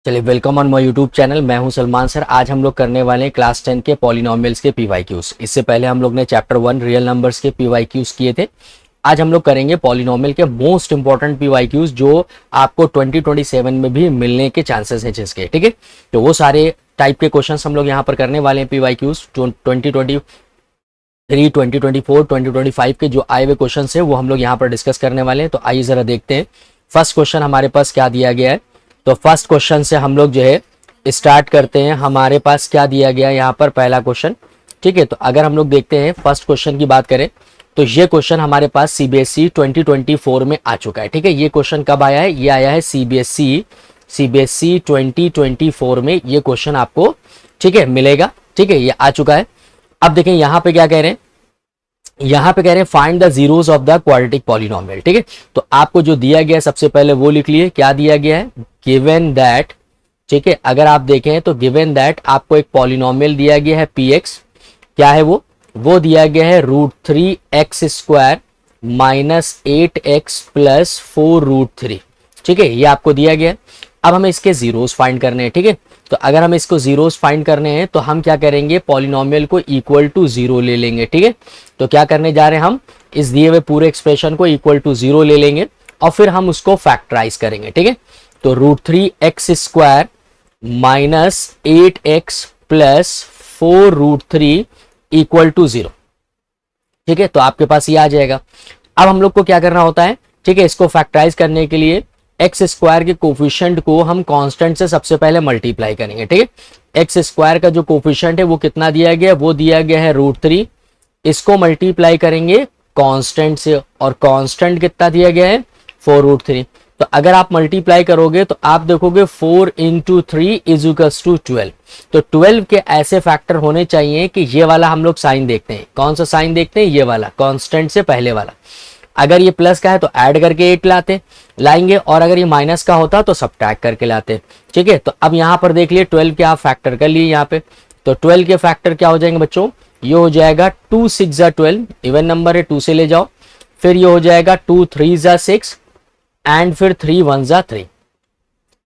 चलिए welcome on my YouTube channel. मैं हूं सलमान सर। आज हम लोग करने वाले हैं क्लास 10 के पॉलिनोमियल्स के पीवाईक्यूज। इससे पहले हम लोग ने चैप्टर 1 रियल नंबर्स के पीवाईक्यूज किए थे। आज हम लोग करेंगे पॉलिनोमियल के मोस्ट इंपॉर्टेंट पीवाईक्यूज जो आपको 2027 में भी मिलने के चांसेस हैं जिसके, ठीक है। तो वो सारे टाइप के क्वेश्चन हम लोग यहाँ पर करने वाले हैं पीवाईक्यूज 2023, 2024, 2025 के जो आए हुए क्वेश्चन है वो हम लोग यहाँ पर डिस्कस करने वाले हैं। तो आइए जरा देखते हैं फर्स्ट क्वेश्चन हमारे पास क्या दिया गया है। तो फर्स्ट क्वेश्चन से हम लोग जो है स्टार्ट करते हैं। हमारे पास क्या दिया गया है यहाँ पर पहला क्वेश्चन, ठीक है। तो अगर हम लोग देखते हैं फर्स्ट क्वेश्चन की बात करें तो ये क्वेश्चन हमारे पास सीबीएसई 2024 में आ चुका है, ठीक है। ये क्वेश्चन कब आया है? ये आया है सीबीएसई 2024 में ये क्वेश्चन आपको, ठीक है, मिलेगा, ठीक है। ये आ चुका है। अब देखें यहाँ पे क्या कह रहे हैं, यहाँ पे कह रहे हैं find the zeros of the quadratic polynomial, ठीक है। तो आपको जो दिया गया है सबसे पहले वो लिख लिए। क्या दिया गया है? गिवन दैट, ठीक है। अगर आप देखें तो गिवन दैट आपको एक पॉलिनोमियल दिया गया है px। क्या है वो दिया गया है √3x² - 8x + 4√3, ठीक है। ये आपको दिया गया है। अब हमें इसके जीरोस फाइंड करने हैं, ठीक है। तो अगर हम इसको जीरोस फाइंड करने हैं तो हम क्या करेंगे, पॉलिनोमियल को इक्वल टू 0 ले लेंगे, ठीक है। तो क्या करने जा रहे हैं, हम इस दिए हुए पूरे एक्सप्रेशन को इक्वल टू 0 ले लेंगे और फिर हम उसको फैक्टराइज करेंगे, ठीक है। तो √3x² - 8x + 4√3 = 0, ठीक है। तो आपके पास ये आ जाएगा। अब हम लोग को क्या करना होता है, ठीक है, इसको फैक्टराइज करने के लिए x² के कोफिशिएंट को हम कांस्टेंट से सबसे पहले मल्टीप्लाई करेंगे, ठीक है। x² का जो कोफिशिएंट है वो कितना दिया गया है? वो दिया गया है √3। इसको मल्टीप्लाई करेंगे कांस्टेंट से और कांस्टेंट कितना दिया गया है? 4√3। तो अगर आप मल्टीप्लाई करोगे तो आप देखोगे 4 × 3 = 12। तो 12 के ऐसे फैक्टर होने चाहिए कि ये वाला हम लोग साइन देखते हैं। कौन सा साइन देखते हैं? ये वाला, कांस्टेंट से पहले वाला। अगर ये प्लस का है तो ऐड करके 8 लाएंगे और अगर ये माइनस का होता तो सब्ट्रैक्ट करके लाते, ठीक है। तो अब यहाँ पर देख लिए 12 के आप फैक्टर कर लिए यहाँ पे। तो 12 के फैक्टर क्या हो जाएंगे बच्चों? ये हो जाएगा 2 × 6 = 12, इवन नंबर है 2 से ले जाओ। फिर ये हो जाएगा 2 × 3 = 6 एंड फिर 3 × 1 = 3।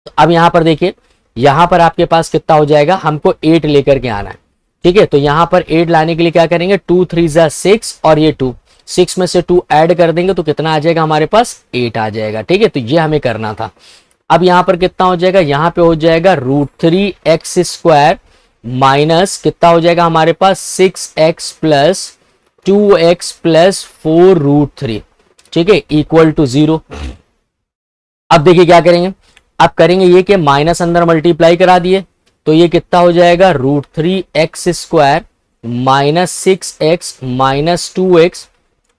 तो अब यहाँ पर देखिए, यहाँ पर आपके पास कितना हो जाएगा, हमको 8 लेकर के आना है, ठीक है। तो यहाँ पर 8 लाने के लिए क्या करेंगे, 2 × 3 = 6 और ये 2, 6 में से 2 ऐड कर देंगे तो कितना आ जाएगा हमारे पास? 8 आ जाएगा, ठीक है। तो ये हमें करना था। अब यहाँ पर कितना हो जाएगा, यहाँ पे हो जाएगा √3x² माइनस कितना हो जाएगा हमारे पास 6x + 2x + 4√3, ठीक है, = 0। अब देखिए क्या करेंगे, अब करेंगे ये कि माइनस अंदर मल्टीप्लाई करा दिए तो ये कितना हो जाएगा √3x² - 6x - 2x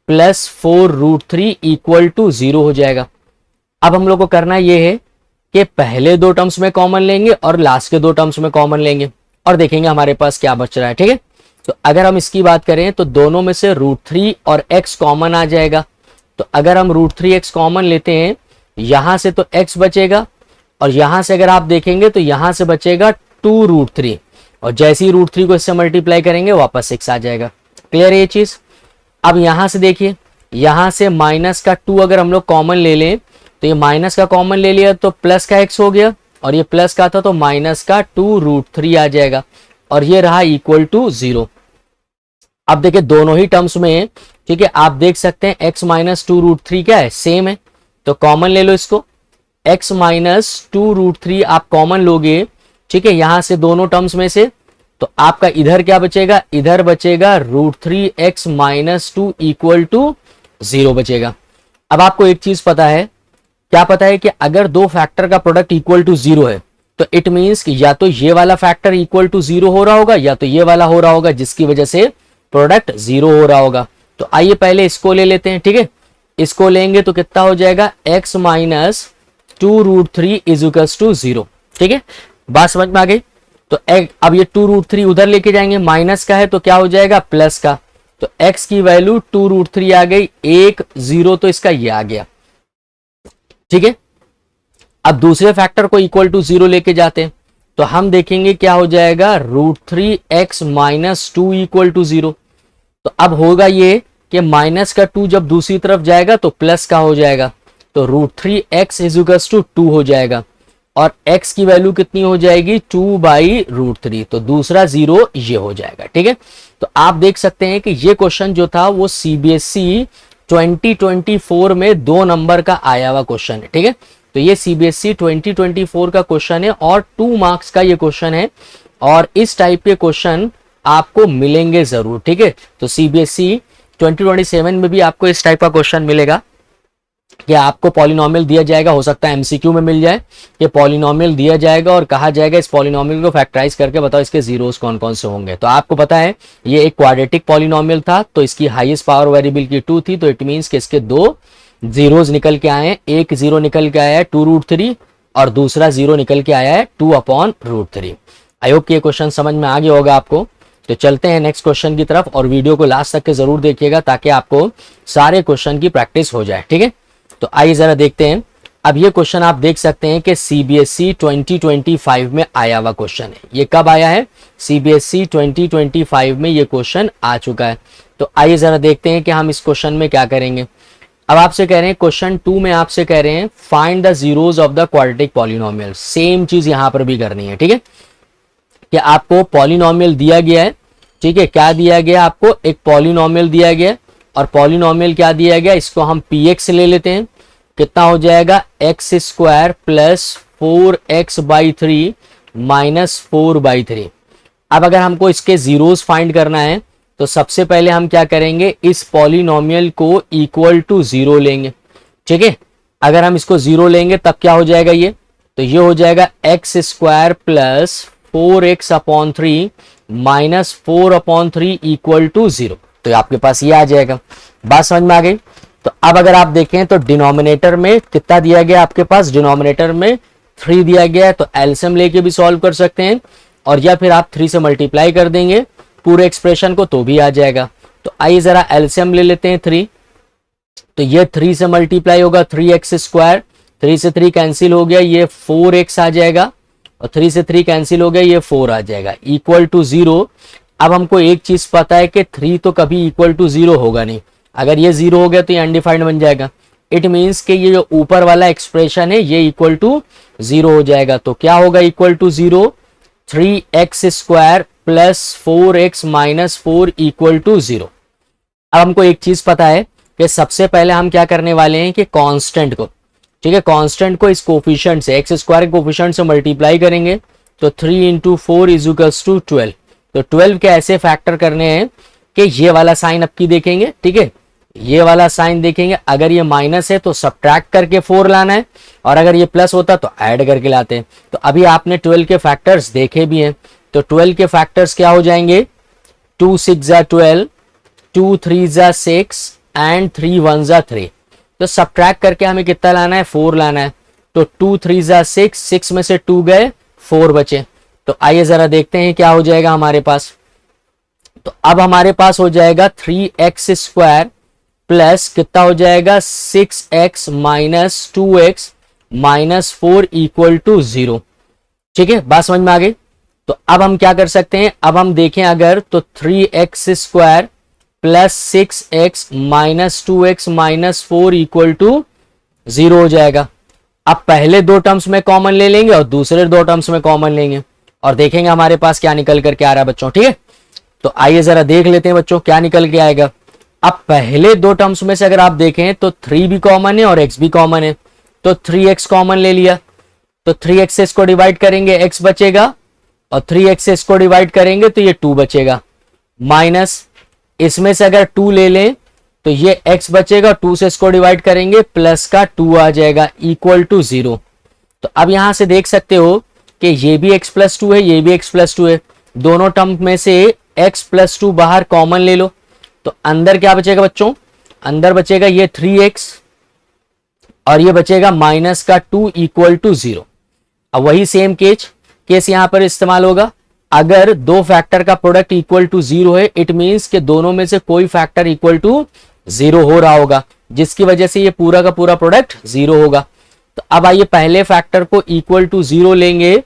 + 4√3 = 0 हो जाएगा। अब हम लोग को करना ये है कि पहले दो टर्म्स में कॉमन लेंगे और लास्ट के दो टर्म्स में कॉमन लेंगे और देखेंगे हमारे पास क्या बच रहा है, ठीक है। तो अगर हम इसकी बात करें तो दोनों में से √3 और x कॉमन आ जाएगा। तो अगर हम √3x कॉमन लेते हैं, यहां से तो x बचेगा और यहां से अगर आप देखेंगे तो यहां से बचेगा 2√3 और जैसे ही √3 को इससे मल्टीप्लाई करेंगे वापस 6 आ जाएगा। क्लियर है ये चीज? अब यहां से देखिए, यहां से माइनस का 2 अगर हम लोग कॉमन ले लें तो ये माइनस का कॉमन ले लिया तो प्लस का x हो गया और ये प्लस का था तो माइनस का 2√3 आ जाएगा और ये रहा = 0। अब देखिए दोनों ही टर्म्स में, ठीक है, आप देख सकते हैं x - 2√3 क्या है? सेम है। तो कॉमन ले लो इसको, x - 2√3 आप कॉमन लोगे, ठीक है, यहां से दोनों टर्म्स में से, तो आपका इधर क्या बचेगा? इधर बचेगा √3x - 2 = 0 बचेगा। अब आपको एक चीज पता है, क्या पता है कि अगर दो फैक्टर का प्रोडक्ट = 0 है तो इट मींस कि या तो ये वाला फैक्टर = 0 हो रहा होगा या तो ये वाला हो रहा होगा, जिसकी वजह से प्रोडक्ट 0 हो रहा होगा। तो आइए पहले इसको ले लेते हैं, ठीक है। इसको लेंगे तो कितना हो जाएगा, x - 2√3 = 0, ठीक है। बात समझ में आ गई? तो अब ये 2√3 उधर लेके जाएंगे, माइनस का है तो क्या हो जाएगा? प्लस का। तो x की वैल्यू 2√3 आ गई, 1 0 तो इसका ये आ गया, ठीक है। अब दूसरे फैक्टर को = 0 लेके जाते हैं तो हम देखेंगे क्या हो जाएगा, √3x - 2 = 0। तो अब होगा ये कि माइनस का 2 जब दूसरी तरफ जाएगा तो प्लस का हो जाएगा, तो √3x = 2 हो जाएगा। और x की वैल्यू कितनी हो जाएगी 2/√3, तो दूसरा जीरो ये हो जाएगा। ठीक है, तो आप देख सकते हैं कि ये क्वेश्चन जो था वो सीबीएसई 2024 में 2 नंबर का आया हुआ क्वेश्चन है। ठीक है, तो ये सीबीएसई 2024 का क्वेश्चन है और 2 मार्क्स का ये क्वेश्चन है, और इस टाइप के क्वेश्चन आपको मिलेंगे जरूर। ठीक है, तो सीबीएसई 2027 में भी आपको इस टाइप का क्वेश्चन मिलेगा कि आपको पॉलिनोमियल दिया जाएगा, हो सकता है एमसीक्यू में मिल जाए कि पॉलिनोमियल दिया जाएगा और कहा जाएगा इस पॉलिनोमियल को फैक्टराइज करके बताओ इसके जीरोस कौन कौन से होंगे। तो आपको पता है ये एक क्वाड्रेटिक पॉलिनोमियल था, तो इसकी हाईएस्ट पावर वेरिएबल की 2 थी, तो इट मींस कि इसके 2 जीरोस निकल के आए हैं, एक जीरो निकल के आया है 2√3 और दूसरा जीरो निकल के आया है 2/√3। आई होप कि ये क्वेश्चन समझ में आ गया होगा आपको। तो चलते हैं नेक्स्ट क्वेश्चन की तरफ और वीडियो को लास्ट तक के जरूर देखिएगा ताकि आपको सारे क्वेश्चन की प्रैक्टिस हो जाए। ठीक है, तो आइए जरा देखते हैं। अब ये क्वेश्चन आप देख सकते हैं कि सीबीएसई 2025 में आया हुआ क्वेश्चन है। ये कब आया है? सीबीएसई 2025 में ये क्वेश्चन आ चुका है। तो आइए जरा देखते हैं कि हम इस क्वेश्चन में क्या करेंगे। अब आपसे कह रहे हैं क्वेश्चन 2 में आपसे कह रहे हैं find the zeros of the quadratic polynomial. Same चीज यहां पर भी करनी है। ठीक है, कि आपको पॉलिनोमियल दिया गया है। ठीक है, क्या दिया गया आपको? एक पॉलिनोमियल दिया गया, और पॉलिनोमियल क्या दिया गया, इसको हम px ले लेते हैं। कितना हो जाएगा? x² plus 4x/3 minus 4/3। अब अगर हमको इसके जीरोस फाइंड करना है तो सबसे पहले हम क्या करेंगे, इस पॉलिनोमियल को इक्वल टू 0 लेंगे। ठीक है, अगर हम इसको 0 लेंगे तब क्या हो जाएगा ये? तो ये हो जाएगा x² plus 4x/3 minus 4/3 equal to 0। तो आपके पास ये आ जाएगा। बात समझ में आ गई? तो अब अगर आप देखें तो डिनोमिनेटर में कितना दिया गया आपके पास? डिनोमिनेटर में 3 दिया गया है, तो एलसीएम लेके भी सॉल्व कर सकते हैं, और या फिर आप 3 से मल्टीप्लाई कर देंगे पूरे एक्सप्रेशन को तो भी आ जाएगा। तो आइए जरा एलसीएम ले लेते हैं 3। तो ये 3 से मल्टीप्लाई होगा 3x², 3 से 3 कैंसिल हो गया, ये 4x आ जाएगा, और 3 से 3 कैंसिल हो गया, ये 4 आ जाएगा, इक्वल टू 0। अब हमको एक चीज पता है कि 3 तो कभी इक्वल टू 0 होगा नहीं। अगर ये 0 हो गया तो ये अनडिफाइंड बन जाएगा। इट मीन्स कि ये जो ऊपर वाला एक्सप्रेशन है ये इक्वल टू 0 हो जाएगा। तो क्या होगा equal to 0? 3x² plus 4x minus 4 equal to 0। अब हमको एक चीज पता है कि सबसे पहले हम क्या करने वाले हैं कि कांस्टेंट को, ठीक है, कांस्टेंट को इस कोफिशिएंट से x² के कोफिशिएंट से मल्टीप्लाई करेंगे। तो 3 × 4 इज इक्वल्स टू 12। तो 12 के ऐसे फैक्टर करने हैं कि ये वाला साइन आपकी देखेंगे। ठीक है, ये वाला साइन देखेंगे, अगर ये माइनस है तो सब्ट्रैक्ट करके 4 लाना है, और अगर ये प्लस होता तो ऐड करके लाते हैं। तो अभी आपने 12 के फैक्टर्स देखे भी हैं। तो 12 के फैक्टर्स क्या हो जाएंगे? 2 6 = 12, 2 3 = 6 एंड 3 1 = 3। तो सब्ट्रैक्ट करके हमें कितना लाना है? 4 लाना है। तो 2 3 = 6, 6 में से 2 गए, 4 बचे। तो आइए जरा देखते हैं क्या हो जाएगा हमारे पास। तो अब हमारे पास हो जाएगा 3x² प्लस कितना हो जाएगा 6x minus 2x minus 4 equal to 0। ठीक है, बात समझ में आ गई? तो अब हम क्या कर सकते हैं, अब हम देखें अगर तो 3x² plus 6x minus 2x minus 4 equal to 0 हो जाएगा। अब पहले 2 टर्म्स में कॉमन ले लेंगे और दूसरे 2 टर्म्स में कॉमन लेंगे और देखेंगे हमारे पास क्या निकल करके आ रहा है बच्चों। ठीक है, तो आइए जरा देख लेते हैं बच्चों क्या निकल के आएगा। अब पहले 2 टर्म्स में से अगर आप देखें तो 3 भी कॉमन है और x भी कॉमन है। तो 3x कॉमन ले लिया, तो 3x से इसको डिवाइड करेंगे x बचेगा, और 3x से इसको डिवाइड करेंगे तो ये 2 बचेगा, माइनस इसमें से अगर 2 ले लें तो ये x बचेगा, 2 से इसको डिवाइड करेंगे प्लस का 2 आ जाएगा इक्वल टू 0। तो अब यहां से देख सकते हो कि ये भी x + 2 है, ये भी x + 2 है। दोनों टर्म में से x + 2 बाहर कॉमन ले लो, तो अंदर क्या बचेगा बच्चों? अंदर बचेगा ये 3x और ये बचेगा माइनस का 2 इक्वल टू 0। अब वही सेम केस यहां पर इस्तेमाल होगा। अगर 2 फैक्टर का प्रोडक्ट इक्वल टू 0 है, इट मींस कि दोनों में से कोई फैक्टर इक्वल टू 0 हो रहा होगा, जिसकी वजह से ये पूरा का पूरा प्रोडक्ट 0 होगा। तो अब आइए पहले फैक्टर को इक्वल टू 0 लेंगे,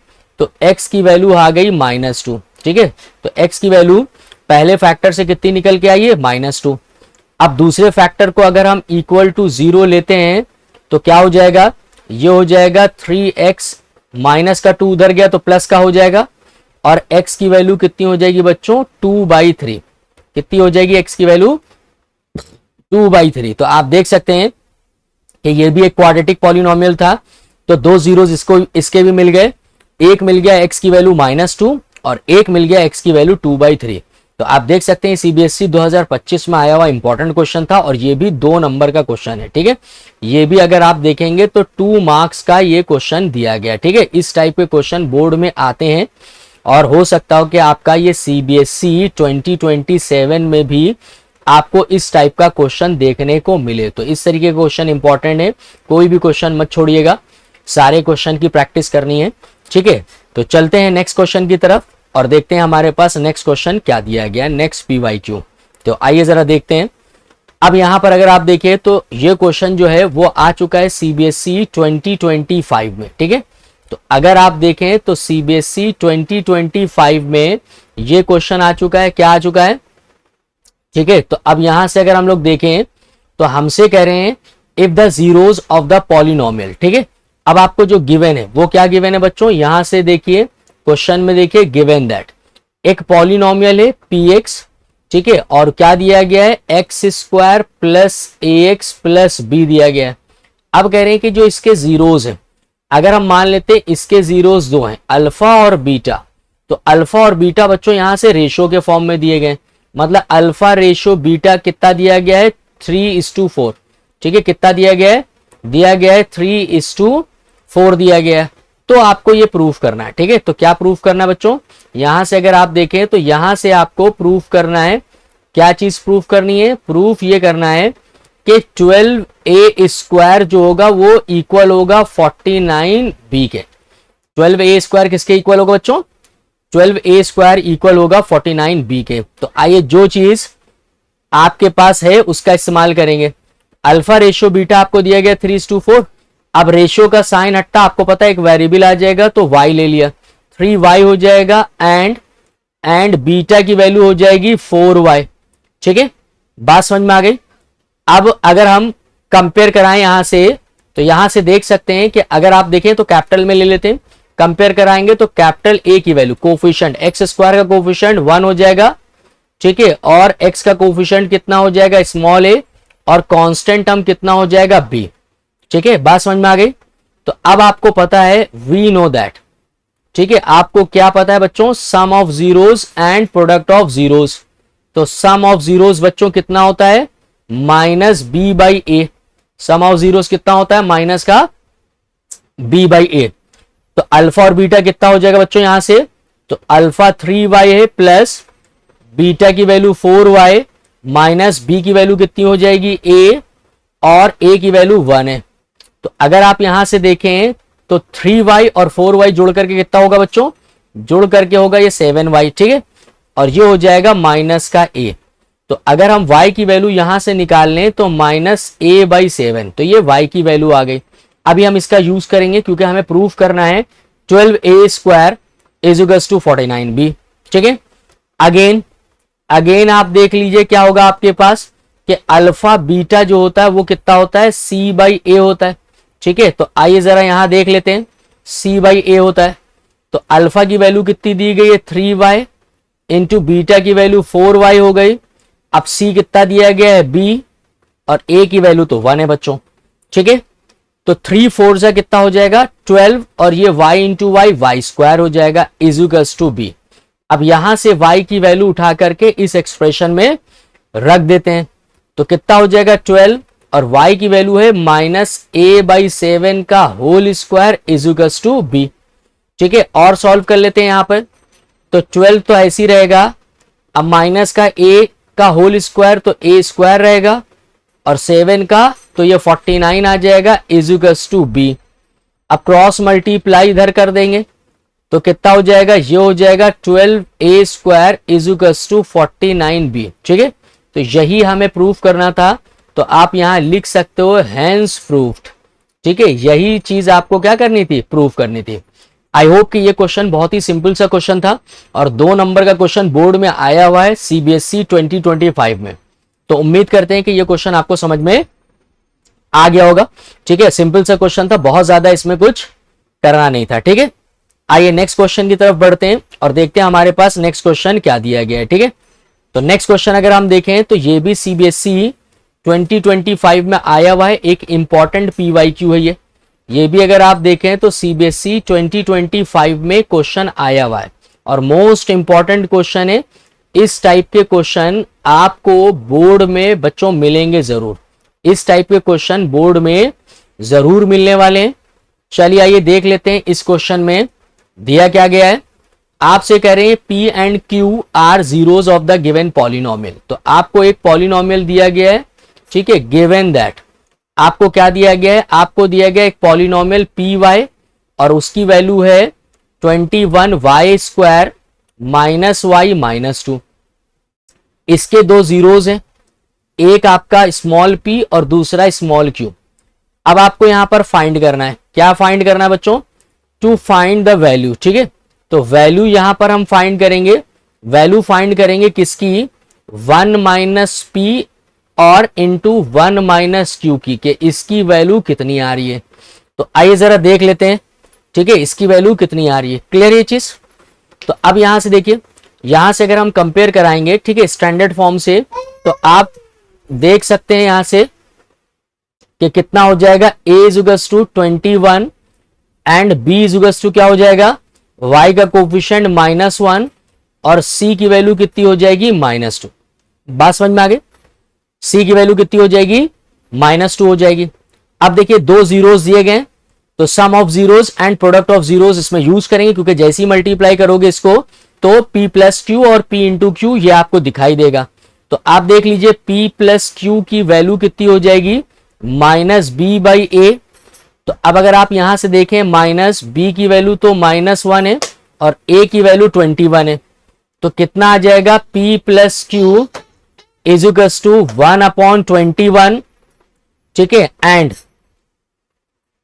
तो x की वैल्यू आ गई -2। ठीक है, तो x की वैल्यू पहले फैक्टर से कितनी निकल के आई है? -2। अब दूसरे फैक्टर को अगर हम इक्वल टू 0 लेते हैं तो क्या हो जाएगा? ये हो जाएगा 3x माइनस का 2 उधर गया तो प्लस का हो जाएगा, और x की वैल्यू कितनी हो जाएगी बच्चों 2/3। कितनी हो जाएगी x की वैल्यू 2/3। तो आप देख सकते हैं कि ये भी एक क्वाड्रेटिक पॉलिनोमियल था, तो 2 जीरोस इसको इसके भी मिल गए। एक मिल गया x की वैल्यू -2 और एक मिल गया x की वैल्यू 2/3। तो आप देख सकते हैं सीबीएसई 2025 में आया हुआ इंपॉर्टेंट क्वेश्चन था, और ये भी 2 नंबर का क्वेश्चन है। ठीक है, ये भी अगर आप देखेंगे तो 2 मार्क्स का ये क्वेश्चन दिया गया। ठीक है, इस टाइप के क्वेश्चन बोर्ड में आते हैं, और हो सकता हो कि आपका ये सीबीएसई 2027 में भी आपको इस टाइप का क्वेश्चन देखने को मिले। तो इस तरीके के क्वेश्चन इंपॉर्टेंट है, कोई भी क्वेश्चन मत छोड़िएगा, सारे क्वेश्चन की प्रैक्टिस करनी है। ठीक है, तो चलते हैं नेक्स्ट क्वेश्चन की तरफ और देखते हैं हमारे पास नेक्स्ट क्वेश्चन क्या दिया गया है, नेक्स्ट पीवाईक्यू। तो आइए जरा देखते हैं। अब यहां पर अगर आप देखिए तो ये क्वेश्चन जो है वो आ चुका है सीबीएसई 2025 में। ठीक है, तो अगर आप देखें तो सीबीएसई 2025 में ये क्वेश्चन आ चुका है। क्या आ चुका है? ठीक है, तो अब यहां से अगर हम लोग देखें तो हमसे कह रहे हैं if the zeros of the polynomial. ठीक है, अब आपको जो गिवन है वो क्या गिवन है बच्चों, यहां से देखिए क्वेश्चन में देखिए गिवन दैट एक पॉलिनोमियल है px। ठीक है, और क्या दिया गया है x² plus ax plus b दिया गया है। अब कह रहे हैं कि जो इसके जीरोस हैं, अगर हम मान लेते हैं इसके जीरोस 2 हैं अल्फा और बीटा, तो अल्फा और बीटा बच्चों यहां से रेशो के फॉर्म में दिए गए, मतलब अल्फा रेशो बीटा कितना दिया गया है 3:4। ठीक है, कितना दिया गया है? दिया गया है 3:4 दिया गया है। तो आपको ये प्रूफ करना है। ठीक है, तो क्या प्रूफ करना है बच्चों, यहां से अगर आप देखें तो यहां से आपको प्रूफ करना है, क्या चीज प्रूफ करनी है? प्रूफ ये करना है कि 12a² जो होगा वो इक्वल होगा 49b के। 12a² किसके इक्वल होगा बच्चों? 12a² इक्वल होगा 49b के। तो आइए जो चीज आपके पास है उसका इस्तेमाल करेंगे। अल्फा रेशियो बीटा आपको दिया गया 3:4। अब रेशियो का साइन हट्टा, आपको पता है एक वेरिएबल आ जाएगा तो y ले लिया, 3y हो जाएगा, एंड बीटा की वैल्यू हो जाएगी 4y। ठीक है, बात समझ में आ गई। अब अगर हम कंपेयर कराएं यहां से, तो यहां से देख सकते हैं कि अगर आप देखें तो कैपिटल में ले लेते हैं, कंपेयर कराएंगे तो कैपिटल ए की वैल्यू कोफिशिएंट x² का कोफिशिएंट 1 हो जाएगा। ठीक है, और x का कोफिशिएंट कितना हो जाएगा स्मॉल a, और कांस्टेंट टर्म कितना हो जाएगा b। ठीक है, बात समझ में आ गई। तो अब आपको पता है वी नो दैट। ठीक है, आपको क्या पता है बच्चों, sum of zeros and product of zeros. तो सम ऑफ जीरोस बच्चों कितना होता है -b/a। सम ऑफ जीरोस कितना होता है माइनस का b/a। तो अल्फा और बीटा कितना हो जाएगा बच्चों यहां से, तो अल्फा 3y है प्लस बीटा की वैल्यू 4y माइनस b की वैल्यू कितनी हो जाएगी a, और a की वैल्यू 1 है। तो अगर आप यहां से देखें तो 3y और 4y जोड़ करके कितना होगा बच्चों, जोड़ करके होगा ये 7y। ठीक है, और ये हो जाएगा माइनस का a। तो अगर हम y की वैल्यू यहां से निकाल लें तो -a/7, तो ये y की वैल्यू आ गई। अभी हम इसका यूज करेंगे क्योंकि हमें प्रूफ करना है 12a² = 49b। ठीक है, अगेन आप देख लीजिए क्या होगा आपके पास कि अल्फा बीटा जो होता है वो कितना होता है c/a होता है। ठीक है, तो आइए जरा यहां देख लेते हैं, c/a होता है। तो अल्फा की वैल्यू कितनी दी गई है 3y, इंटू बीटा की वैल्यू 4y हो गई। अब c कितना दिया गया है b, और a की वैल्यू तो 1 है बच्चों। ठीक है, तो 3/4 से कितना हो जाएगा 12, और ये y इंटू y² हो जाएगा = b। अब यहां से y की वैल्यू उठा करके इस एक्सप्रेशन में रख देते हैं, तो कितना हो जाएगा 12, और y की वैल्यू है -a/7 का होल स्क्वायर = b। ठीक है, और सॉल्व कर लेते हैं यहां पर, तो 12 तो ऐसी रहेगा, अब माइनस का a का होल स्क्वायर तो a² रहेगा, और 7 का तो ये 49 आ जाएगा = b। अब क्रॉस मल्टीप्लाई इधर कर देंगे तो कितना हो जाएगा, ये हो जाएगा 12a² = 49b। ठीक है, तो यही हमें प्रूफ करना था, तो आप यहां लिख सकते हो हैंस प्रूफ्ड। ठीक है, यही चीज आपको क्या करनी थी, प्रूफ करनी थी। आई होप कि ये क्वेश्चन बहुत ही सिंपल सा क्वेश्चन था, और 2 नंबर का क्वेश्चन बोर्ड में आया हुआ है सीबीएसई 2025 में। तो उम्मीद करते हैं कि ये क्वेश्चन आपको समझ में आ गया होगा। ठीक है, सिंपल सा क्वेश्चन था, बहुत ज्यादा इसमें कुछ करना नहीं था। ठीक है, आइए नेक्स्ट क्वेश्चन की तरफ बढ़ते हैं और देखते हैं हमारे पास नेक्स्ट क्वेश्चन क्या दिया गया है। ठीक है, तो नेक्स्ट क्वेश्चन अगर हम देखें तो ये भी सीबीएसई 2025 में आया हुआ है, एक इंपॉर्टेंट पीवाईक्यू है ये भी अगर आप देखें तो सीबीएसई 2025 में क्वेश्चन आया हुआ है और मोस्ट इंपॉर्टेंट क्वेश्चन है। इस टाइप के क्वेश्चन आपको बोर्ड में बच्चों मिलेंगे जरूर, इस टाइप के क्वेश्चन बोर्ड में जरूर मिलने वाले हैं। चलिए आइए देख लेते हैं इस क्वेश्चन में दिया क्या गया है। आपसे कह रहे हैं P and Q R zeros of the given polynomial. तो आपको एक पॉलिनोमियल दिया गया है, ठीक है, गिवन दैट आपको क्या दिया गया है, आपको दिया गया एक पॉलिनोमियल पी वाई और उसकी वैल्यू है 21 y square minus y minus 2। इसके दो जीरोज हैं, एक आपका स्मॉल पी और दूसरा स्मॉल क्यू। अब आपको यहां पर फाइंड करना है, क्या फाइंड करना है बच्चों, टू फाइंड द वैल्यू। ठीक है, तो वैल्यू यहां पर हम फाइंड करेंगे, वैल्यू फाइंड करेंगे किसकी, 1 माइनस पी और इंटू 1 माइनस क्यू की, कि इसकी वैल्यू कितनी आ रही है। तो आइए जरा देख लेते हैं, ठीक है, इसकी वैल्यू कितनी आ रही है। क्लियर ये चीज। तो अब यहां से देखिए, यहां से अगर हम कंपेयर कराएंगे, ठीक है, स्टैंडर्ड फॉर्म से, तो आप देख सकते हैं यहां से कि कितना हो जाएगा, a is to 21 and b is to क्या हो जाएगा, y का कोफिशिएंट -1 और c की वैल्यू कितनी हो जाएगी, -2। बात समझ में आ गई, c की वैल्यू कितनी हो जाएगी, -2 हो जाएगी। अब देखिए दो जीरोस दिए गए, तो sum of zeros and product of zeros इसमें यूज करेंगे, क्योंकि जैसे ही मल्टीप्लाई करोगे इसको तो p प्लस क्यू और p इंटू क्यू ये आपको दिखाई देगा। तो आप देख लीजिए p प्लस क्यू की वैल्यू कितनी हो जाएगी, -b/a। तो अब अगर आप यहां से देखें, माइनस b की वैल्यू तो -1 है और a की वैल्यू 21 है, तो कितना आ जाएगा, p plus q is equals to 1/21। ठीक है,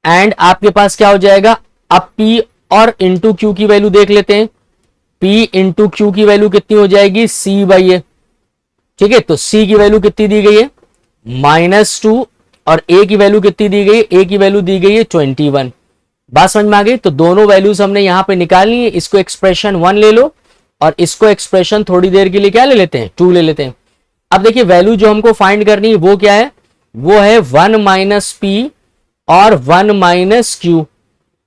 एंड आपके पास क्या हो जाएगा, अब p और इंटू क्यू की वैल्यू देख लेते हैं, p इंटू क्यू की वैल्यू कितनी हो जाएगी, c/a। ठीक है, तो c की वैल्यू कितनी दी गई है, -2 और a की वैल्यू कितनी दी गई है, a की वैल्यू दी गई है 21। बात समझ में आ गई। तो दोनों वैल्यूज हमने यहां पे निकालनी है, इसको एक्सप्रेशन 1 ले लो और इसको एक्सप्रेशन थोड़ी देर के लिए क्या ले लेते हैं, 2 ले लेते हैं। अब देखिए वैल्यू जो हमको फाइंड करनी है वो क्या है, वो है 1 माइनस पी और 1 माइनस क्यू।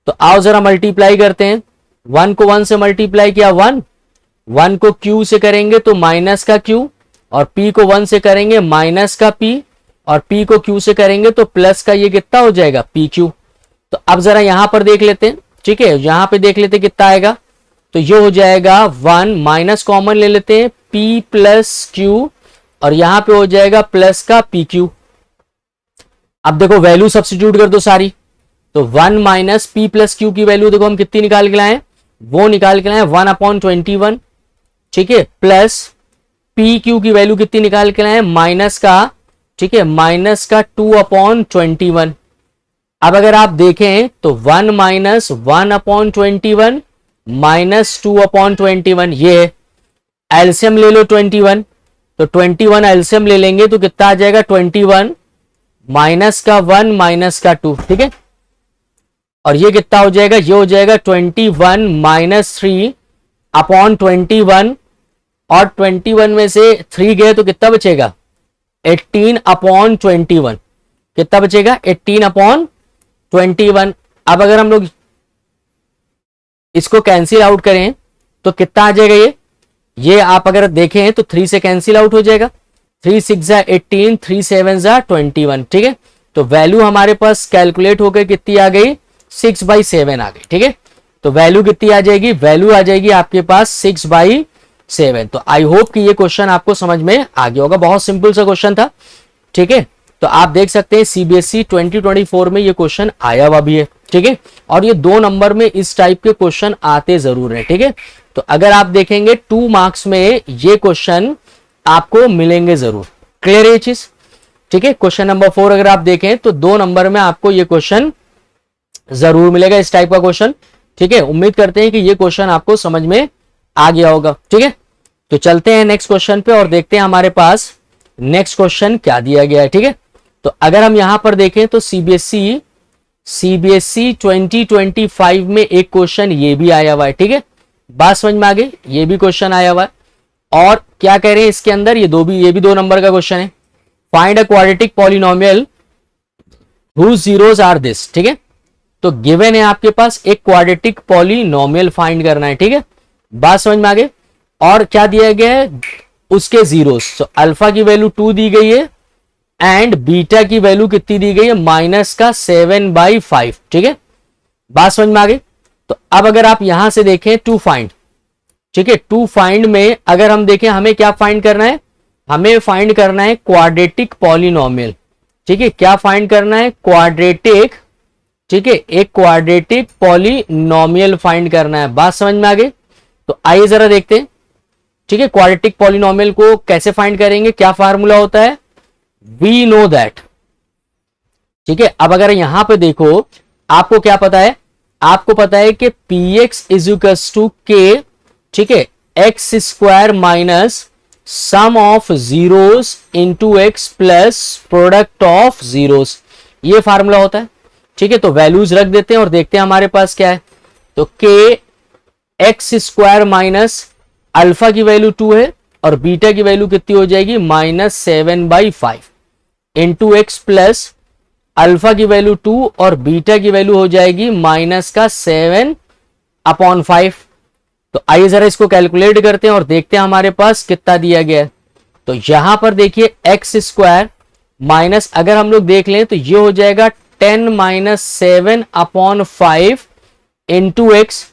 तो आओ जरा मल्टीप्लाई करते हैं, 1 को 1 से मल्टीप्लाई किया 1 को क्यू से करेंगे तो माइनस का क्यू, और p को 1 से करेंगे माइनस का p, और p को q से करेंगे तो प्लस का ये कितना हो जाएगा, pq। तो अब जरा यहां पर देख लेते हैं, ठीक है, यहां पे देख लेते हैं कितना आएगा, तो ये हो जाएगा 1 माइनस कॉमन ले लेते हैं, p प्लस q और यहां पे हो जाएगा प्लस का pq। अब देखो वैल्यू सब्स्टिट्यूट कर दो सारी, तो 1 माइनस पी प्लस क्यू की वैल्यू देखो हम कितनी निकाल के लाए, वो निकाल के लाए 1/21। ठीक है, प्लस पी क्यू की वैल्यू कितनी निकाल के लाए, माइनस का, ठीक है, माइनस का 2/21। अब अगर आप देखें तो 1 माइनस 1/21 माइनस 2/21, ये एलसीएम ले लो 21, तो 21 एलसीएम ले लेंगे तो कितना आ जाएगा, 21 माइनस का 1 माइनस का 2। ठीक है, और ये कितना हो जाएगा, ये हो जाएगा 21 माइनस 3/21, और 21 में से 3 गए तो कितना बचेगा, 18/21। कितना बचेगा, 18/21। अब अगर हम लोग इसको कैंसिल आउट करें तो कितना आ जाएगा, ये आप अगर देखें तो 3 से कैंसिल आउट हो जाएगा, 3 6 18, 3 7 21। ठीक है, तो वैल्यू हमारे पास कैलकुलेट होकर कितनी आ गई, 6/7 आ गई। ठीक है, तो वैल्यू कितनी आ जाएगी, वैल्यू आ जाएगी आपके पास 6/7। तो आई होप कि ये क्वेश्चन आपको समझ में आ गया होगा, बहुत सिंपल सा क्वेश्चन था। ठीक है, तो आप देख सकते हैं सीबीएसई 2024 में ये क्वेश्चन आया हुआ भी है। ठीक है, और ये 2 नंबर में इस टाइप के क्वेश्चन आते जरूर है। ठीक है, तो अगर आप देखेंगे 2 मार्क्स में ये क्वेश्चन आपको मिलेंगे जरूर। क्लियर है ये चीज। ठीक है, क्वेश्चन नंबर 4 अगर आप देखें तो 2 नंबर में आपको ये क्वेश्चन जरूर मिलेगा, इस टाइप का क्वेश्चन। ठीक है, उम्मीद करते हैं कि ये क्वेश्चन आपको समझ में आ गया होगा। ठीक है, तो चलते हैं नेक्स्ट क्वेश्चन पे और देखते हैं हमारे पास नेक्स्ट क्वेश्चन क्या दिया गया है। ठीक है, तो अगर हम यहां पर देखें तो सीबीएसई सीबीएसई 2025 में एक क्वेश्चन ये भी आया हुआ है, ठीक है, बात समझ में आ गई, ये भी क्वेश्चन आया हुआ है। और क्या कह रहे हैं इसके अंदर, ये भी 2 नंबर का क्वेश्चन है, find a quadratic polynomial whose zeros are this, ठीक है। तो गिवन है आपके पास एक क्वाड्रेटिक पॉलिनोमियल फाइंड करना है, ठीक है, बात समझ में आ गई। और क्या दिया गया है, उसके जीरोस, तो अल्फा की वैल्यू 2 दी गई है एंड बीटा की वैल्यू कितनी दी गई है, -7/5, ठीक है, बात समझ में आ गई। तो अब अगर आप यहां से देखें टू फाइंड, ठीक है, टू फाइंड में अगर हम देखें हमें क्या फाइंड करना है, हमें फाइंड करना है क्वाड्रेटिक पॉलिनोमियल, ठीक है, क्या फाइंड करना है, क्वाड्रेटिक, ठीक है, एक क्वाड्रेटिक पॉलिनोमियल फाइंड करना है, बात समझ में आ गई। तो आइए जरा देखते हैं, ठीक है, क्वाड्रेटिक पॉलिनोमियल को कैसे फाइंड करेंगे, क्या फार्मूला होता है, वी नो दैट, ठीक है। अब अगर यहां पे देखो आपको क्या पता है, आपको पता है कि px इज इक्वल्स टू के, ठीक है, x square minus sum of zeros into x plus product of zeros, ये फार्मूला होता है, ठीक है। तो वैल्यूज रख देते हैं और देखते हैं हमारे पास क्या है। तो के एक्स स्क्वायर माइनस अल्फा की वैल्यू 2 है और बीटा की वैल्यू कितनी हो जाएगी, -7/5 इंटू एक्स प्लस अल्फा की वैल्यू 2 और बीटा की वैल्यू हो जाएगी -7/5। तो आइए जरा इसको कैलकुलेट करते हैं और देखते हैं हमारे पास कितना दिया गया है। तो यहां पर देखिए एक्स स्क्वायर माइनस, अगर हम लोग देख लें तो ये हो जाएगा 10 - 7/5 इंटू एक्स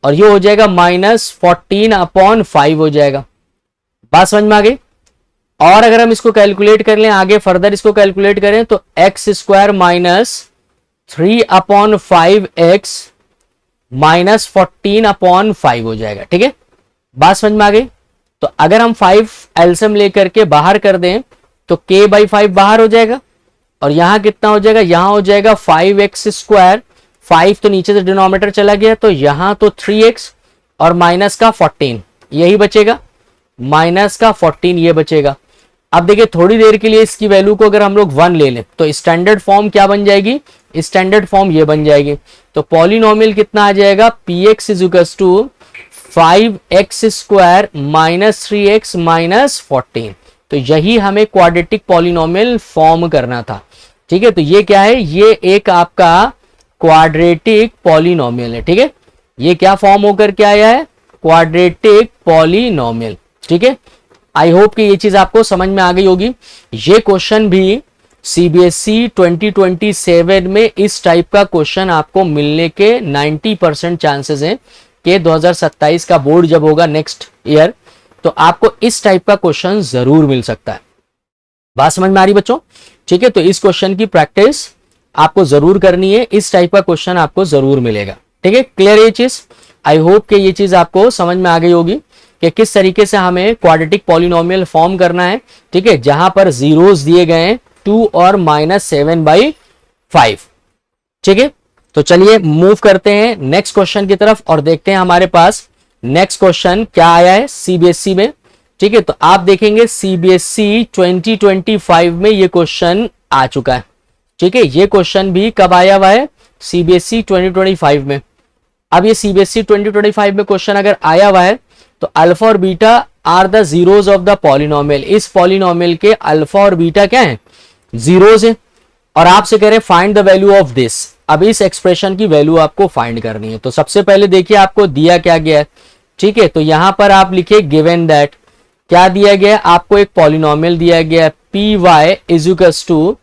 और ये हो जाएगा -14/5 हो जाएगा, बात समझ में आ गई। और अगर हम इसको कैलकुलेट कर लें आगे फर्दर इसको कैलकुलेट करें तो एक्स स्क्वायर माइनस 3/5x -14/5 हो जाएगा, ठीक है, बात समझ में आ गई। तो अगर हम 5 एलसीएम लेकर के बाहर कर दें तो k/5 बाहर हो जाएगा और यहां कितना हो जाएगा, यहां हो जाएगा 5x स्क्वायर, 5 तो नीचे से डिनोमिनेटर चला गया तो यहां तो 3x और माइनस का 14 यही बचेगा, माइनस का 14 ये बचेगा। अब देखिए थोड़ी देर के लिए इसकी वैल्यू को अगर हम लोग 1 ले लें तो स्टैंडर्ड फॉर्म क्या बन जाएगी, स्टैंडर्ड फॉर्म ये बन जाएगी। तो पॉलिनोमियल कितना आ जाएगा, px is equals to 5x square minus 3x minus 14। तो यही हमें क्वाड्रेटिक पॉलिनोमियल फॉर्म करना था, ठीक है। तो ये क्या है, ये एक आपका क्वाड्रेटिक पॉलिनोमियल है, ठीक है, ये क्या फॉर्म होकर के आया है, क्वाड्रेटिक पॉलिनोमियल, ठीक है। आई होप कि ये चीज आपको समझ में आ गई होगी। ये क्वेश्चन भी सीबीएसई 2027 में इस टाइप का क्वेश्चन आपको मिलने के 90% चांसेस हैं कि 2027 का बोर्ड जब होगा नेक्स्ट ईयर तो आपको इस टाइप का क्वेश्चन जरूर मिल सकता है, बात समझ में आ रही बच्चों, ठीक है। तो इस क्वेश्चन की प्रैक्टिस आपको जरूर करनी है, इस टाइप का क्वेश्चन आपको जरूर मिलेगा, ठीक है, क्लियर ये चीज। आई होप कि ये चीज आपको समझ में आ गई होगी कि किस तरीके से हमें क्वाड्रेटिक पॉलिनोमियल फॉर्म करना है, ठीक है, जहां पर जीरोस दिए गए हैं 2 और -7/5, ठीक है। तो चलिए मूव करते हैं नेक्स्ट क्वेश्चन की तरफ और देखते हैं हमारे पास नेक्स्ट क्वेश्चन क्या आया है सीबीएसई में, ठीक है। तो आप देखेंगे सीबीएसई 2025 में ये क्वेश्चन आ चुका है, ठीक है, ये क्वेश्चन भी कब आया हुआ है, सीबीएसई 2025 में। अब ये सीबीएसई 2025 में क्वेश्चन अगर आया हुआ है तो अल्फा और beta are the zeros of the polynomial, इस पॉलिनोमियल के अल्फा और बीटा क्या है, जीरोस है और आपसे कह रहे find the value of this. अब इस एक्सप्रेशन की वैल्यू आपको फाइंड करनी है। तो सबसे पहले देखिए आपको दिया क्या गया है, ठीक है। तो यहां पर आप लिखिए गिवन दैट, क्या दिया गया है, आपको एक पॉलिनोमियल दिया गया है P y is equals to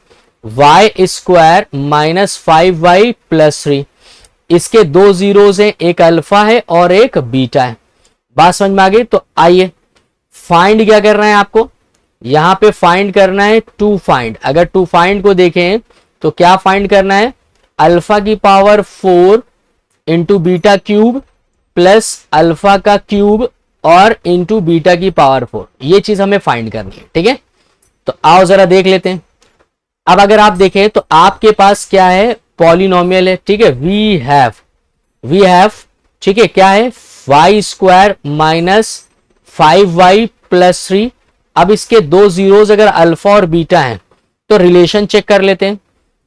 y square minus 5y plus 3, इसके 2 जीरोस हैं, एक अल्फा है और एक बीटा है, बात समझ में आ गई। तो आइए फाइंड क्या करना है आपको, यहां पे फाइंड करना है टू फाइंड। अगर टू फाइंड को देखें तो क्या फाइंड करना है, अल्फा की power 4 into beta cube plus alpha का क्यूब और इंटू बीटा की पावर 4, ये चीज हमें फाइंड करनी है, ठीक है। तो आओ जरा देख लेते हैं। अब अगर आप देखें तो आपके पास क्या है, पॉलिनोमियल है, ठीक है, वी हैव, ठीक है, क्या है, Y square minus 5y plus 3। अब इसके 2 जीरोस अगर अल्फा और बीटा हैं तो रिलेशन चेक कर लेते हैं।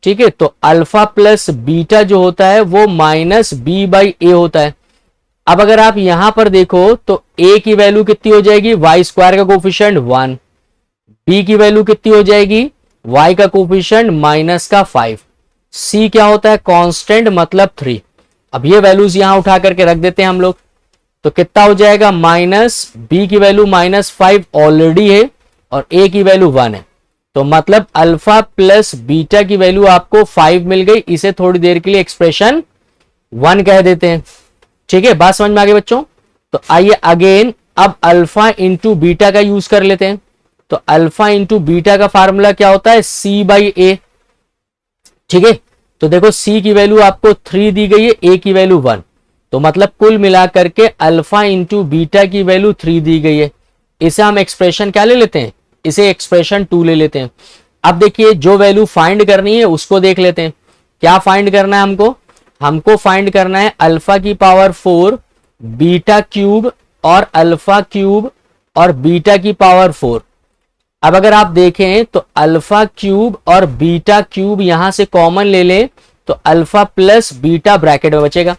ठीक है, तो अल्फा प्लस बीटा जो होता है वो माइनस बी बाई ए होता है। अब अगर आप यहां पर देखो तो ए की वैल्यू कितनी हो जाएगी, वाई स्क्वायर का कोफिशिएंट 1, बी की वैल्यू कितनी हो जाएगी, वाई का कोफिशिएंट माइनस का 5, सी क्या होता है, कांस्टेंट मतलब 3। अब ये वैल्यूज यहां उठा करके रख देते हैं हम लोग, तो कितना हो जाएगा, माइनस बी की वैल्यू -5 ऑलरेडी है और ए की वैल्यू 1 है, तो मतलब अल्फा प्लस बीटा की वैल्यू आपको 5 मिल गई। इसे थोड़ी देर के लिए एक्सप्रेशन 1 कह देते हैं। ठीक है, बात समझ में आ गई बच्चों। तो आइए अगेन अब अल्फा इंटू बीटा का यूज कर लेते हैं। तो अल्फा इंटू बीटा का फार्मूला क्या होता है, सी बाई ए। ठीक है, तो देखो सी की वैल्यू आपको 3 दी गई है, ए की वैल्यू 1, तो मतलब कुल मिलाकर के अल्फा इंटू बीटा की वैल्यू 3 दी गई है। इसे हम एक्सप्रेशन क्या ले लेते हैं, इसे एक्सप्रेशन 2 ले लेते हैं। अब देखिए जो वैल्यू फाइंड करनी है उसको देख लेते हैं। क्या फाइंड करना है हमको, हमको फाइंड करना है अल्फा की पावर 4 बीटा क्यूब और अल्फा क्यूब और बीटा की पावर 4। अब अगर आप देखें तो अल्फा क्यूब और बीटा क्यूब यहां से कॉमन ले लें तो अल्फा प्लस बीटा ब्रैकेट में बचेगा,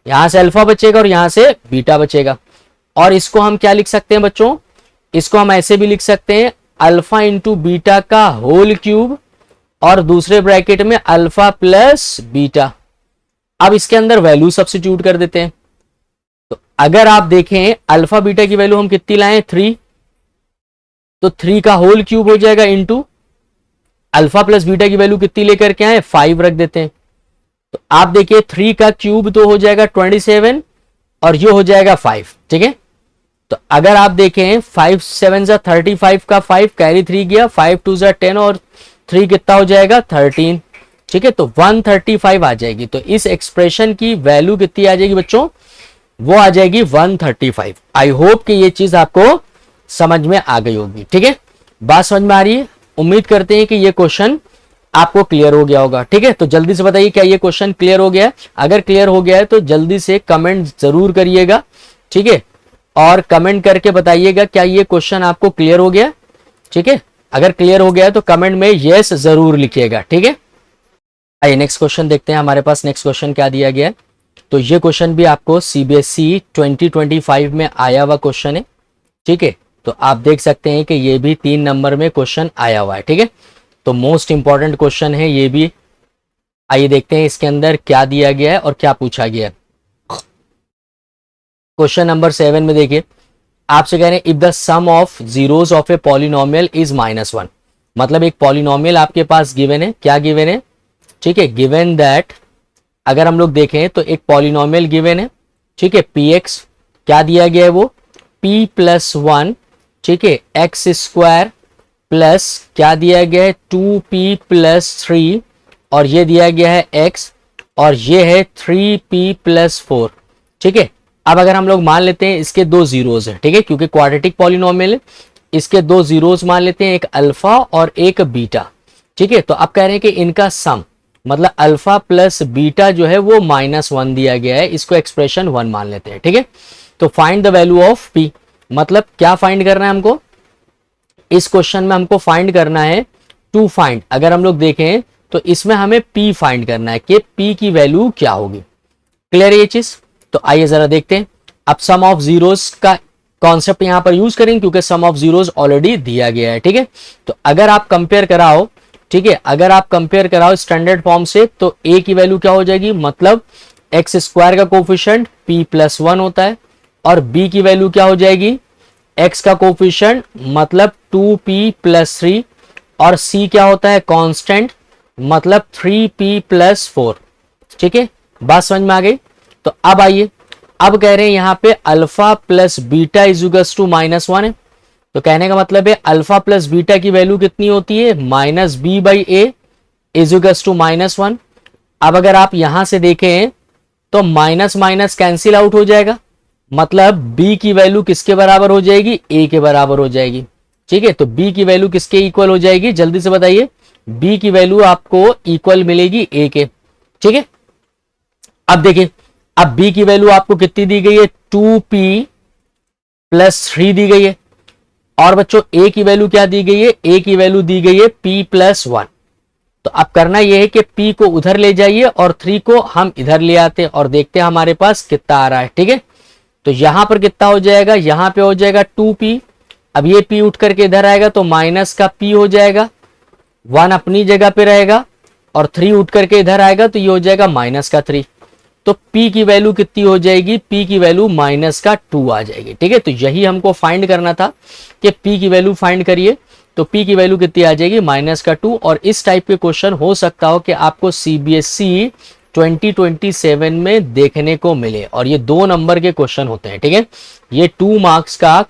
यहां से अल्फा बचेगा और यहां से बीटा बचेगा। और इसको हम क्या लिख सकते हैं बच्चों, इसको हम ऐसे भी लिख सकते हैं अल्फा इंटू बीटा का होल क्यूब और दूसरे ब्रैकेट में अल्फा प्लस बीटा। अब इसके अंदर वैल्यू सब्स्टिट्यूट कर देते हैं। तो अगर आप देखें अल्फा बीटा की वैल्यू हम कितनी लाएं, 3, तो 3 का होल क्यूब हो जाएगा इंटू अल्फा प्लस बीटा की वैल्यू कितनी लेकर के आए, 5 रख देते हैं। तो आप देखिए 3 का क्यूब तो हो जाएगा 27 और ये हो जाएगा 5। ठीक है, तो अगर आप देखें 5 7 जा 35 का 5 कैरी 3 गया, 5 2 जा 10 और 3 कितना हो जाएगा 13। ठीक है, तो 135 आ जाएगी। तो इस एक्सप्रेशन की वैल्यू कितनी आ जाएगी बच्चों, वो आ जाएगी 135। आई होप कि ये चीज आपको समझ में आ गई होगी। ठीक है, बात समझ में आ रही है, उम्मीद करते हैं कि ये क्वेश्चन आपको क्लियर हो गया होगा। ठीक है, तो जल्दी से बताइए क्या ये क्वेश्चन क्लियर हो गया है। अगर क्लियर हो गया है तो जल्दी से कमेंट जरूर करिएगा। ठीक है, और कमेंट करके बताइएगा क्या ये क्वेश्चन आपको क्लियर हो गया। ठीक है, अगर क्लियर हो गया है तो कमेंट में यस जरूर लिखिएगा। ठीक है, आइए नेक्स्ट क्वेश्चन देखते हैं। हमारे पास नेक्स्ट क्वेश्चन क्या दिया गया है। तो ये क्वेश्चन भी आपको सीबीएसई 2025 में आया हुआ क्वेश्चन है। ठीक है, तो आप देख सकते हैं कि ये भी 3 नंबर में क्वेश्चन आया हुआ है। ठीक है, तो मोस्ट इंपॉर्टेंट क्वेश्चन है ये भी। आइए देखते हैं इसके अंदर क्या दिया गया है और क्या पूछा गया है। क्वेश्चन नंबर 7 में देखिए, आपसे कह रहे हैं if the sum of zeros of a polynomial is -1, मतलब एक पॉलिनोमियल आपके पास गिवन है। क्या गिवन है, ठीक है, गिवन दैट, अगर हम लोग देखें तो एक पॉलिनोमियल गिवन है। ठीक है, px क्या दिया गया है, वो p प्लस 1, ठीक है, एक्स स्क्वायर प्लस क्या दिया गया है 2p प्लस 3 और ये दिया गया है x और ये है 3p प्लस 4। ठीक है, अब अगर हम लोग मान लेते हैं इसके 2 जीरोज हैं। ठीक है, क्योंकि क्वाड्रेटिक पॉलिनोमियल है, इसके 2 जीरोज मान लेते हैं, एक अल्फा और एक बीटा। ठीक है, तो अब कह रहे हैं कि इनका सम मतलब अल्फा प्लस बीटा जो है वो -1 दिया गया है, इसको एक्सप्रेशन 1 मान लेते हैं। ठीक है, तो find the value of p, मतलब क्या फाइंड करना है हमको, इस क्वेश्चन में हमको फाइंड करना है टू फाइंड। अगर हम लोग देखें तो इसमें हमें p फाइंड करना है कि p की वैल्यू क्या होगी। क्लियर है ये चीज, तो आइए जरा देखते हैं। अब सम ऑफ जीरोस का कॉन्सेप्ट यहां पर यूज करेंगे क्योंकि सम ऑफ जीरोस ऑलरेडी दिया गया है। ठीक है, तो अगर आप कंपेयर कराओ, ठीक है, अगर आप कंपेयर कराओ स्टैंडर्ड फॉर्म से तो a की वैल्यू क्या हो जाएगी, मतलब एक्स स्क्वायर का कोफिशिएंट p प्लस 1 होता है और b की वैल्यू क्या हो जाएगी, x का कोफिशिएंट मतलब 2p प्लस 3 और c क्या होता है कांस्टेंट मतलब 3p प्लस 4। ठीक है, बात समझ में आ गई। तो अब आइए, अब कह रहे हैं यहां पे अल्फा प्लस बीटा इजुगस टू -1 है, तो कहने का मतलब है अल्फा प्लस बीटा की वैल्यू कितनी होती है, -b बाई ए इजुगस टू -1। अब अगर आप यहां से देखें तो माइनस माइनस कैंसिल आउट हो जाएगा, मतलब b की वैल्यू किसके बराबर हो जाएगी, a के बराबर हो जाएगी। ठीक है, तो b की वैल्यू किसके इक्वल हो जाएगी, जल्दी से बताइए, b की वैल्यू आपको इक्वल मिलेगी a के। ठीक है, अब देखिए, अब b की वैल्यू आपको कितनी दी गई है, 2p प्लस 3 दी गई है और बच्चों a की वैल्यू क्या दी गई है, a की वैल्यू दी गई है p प्लस 1। तो अब करना ये है कि p को उधर ले जाइए और 3 को हम इधर ले आते हैं और देखते हैं हमारे पास कितना आ रहा है। ठीक है, तो यहां पर कितना हो जाएगा, यहां पे हो जाएगा 2p। अब ये p उठ करके इधर आएगा तो माइनस का p हो जाएगा, 1 अपनी जगह पे रहेगा और 3 उठ करके इधर आएगा तो ये हो जाएगा माइनस का 3। तो p की वैल्यू कितनी हो जाएगी, p की वैल्यू माइनस का 2 आ जाएगी। ठीक है, तो यही हमको फाइंड करना था कि p की वैल्यू फाइंड करिए। तो p की वैल्यू कितनी आ जाएगी, माइनस का 2। और इस टाइप के क्वेश्चन हो सकता हो कि आपको CBSE 2027 में देखने को मिले और ये 2 नंबर के क्वेश्चन होते हैं। ठीक है, ये 2 मार्क्स का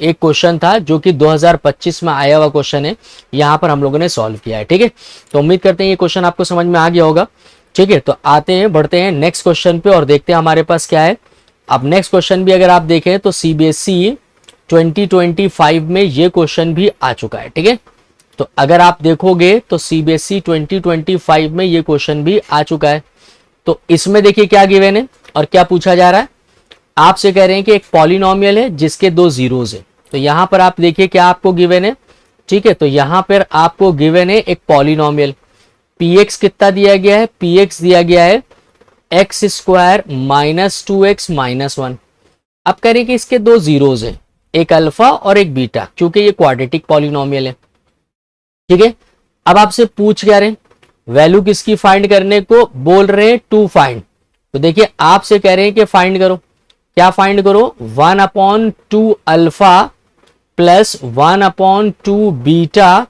एक क्वेश्चन था जो कि 2025 में आया हुआ क्वेश्चन है, यहां पर हम लोगों ने सॉल्व किया है। ठीक है, तो उम्मीद करते हैं ये क्वेश्चन आपको समझ में आ गया होगा। ठीक है, तो आते हैं, बढ़ते हैं नेक्स्ट क्वेश्चन पे और देखते हैं हमारे पास क्या है। अब नेक्स्ट क्वेश्चन भी अगर आप देखें तो CBSE 2025 में ये क्वेश्चन भी आ चुका है। ठीक है, तो अगर आप देखोगे तो CBSE 2025 में ये क्वेश्चन भी आ चुका है। तो इसमें देखिए क्या गिवन है और क्या पूछा जा रहा है। आपसे कह रहे हैं कि एक पॉलिनोमियल है जिसके 2 जीरोज है। तो यहां पर आप देखिए क्या आपको गिवन है। ठीक है, तो यहां पर आपको गिवन है एक पॉलिनोमियल, px कितना दिया गया है, px दिया गया है x square minus 2x minus 1। अब कह रहे हैं कि इसके 2 जीरोज हैं, एक अल्फा और एक बीटा, क्योंकि ये क्वाड्रेटिक पॉलिनोमियल है। ठीक है, अब आपसे पूछ क्या रहे हैं, वैल्यू किसकी फाइंड करने को बोल रहे हैं, 2 फाइंड। तो देखिए आपसे कह रहे हैं कि फाइंड करो, क्या फाइंड करो, 1/2 अल्फा प्लस 1/2 बीटा